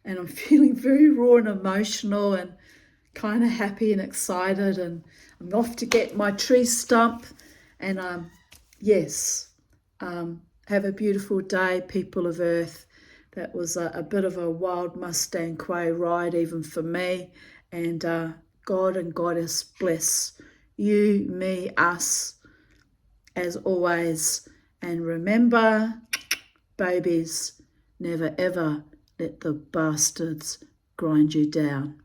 And I'm feeling very raw and emotional and kind of happy and excited, and I'm off to get my tree stump. And have a beautiful day, people of Earth. That was a bit of a wild Mustang Quay ride even for me, and God and Goddess bless you, me, us, as always. And remember, babies, never ever let the bastards grind you down.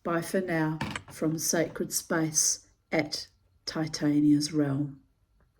Bye for now from Sacred Space at Titania's Realm.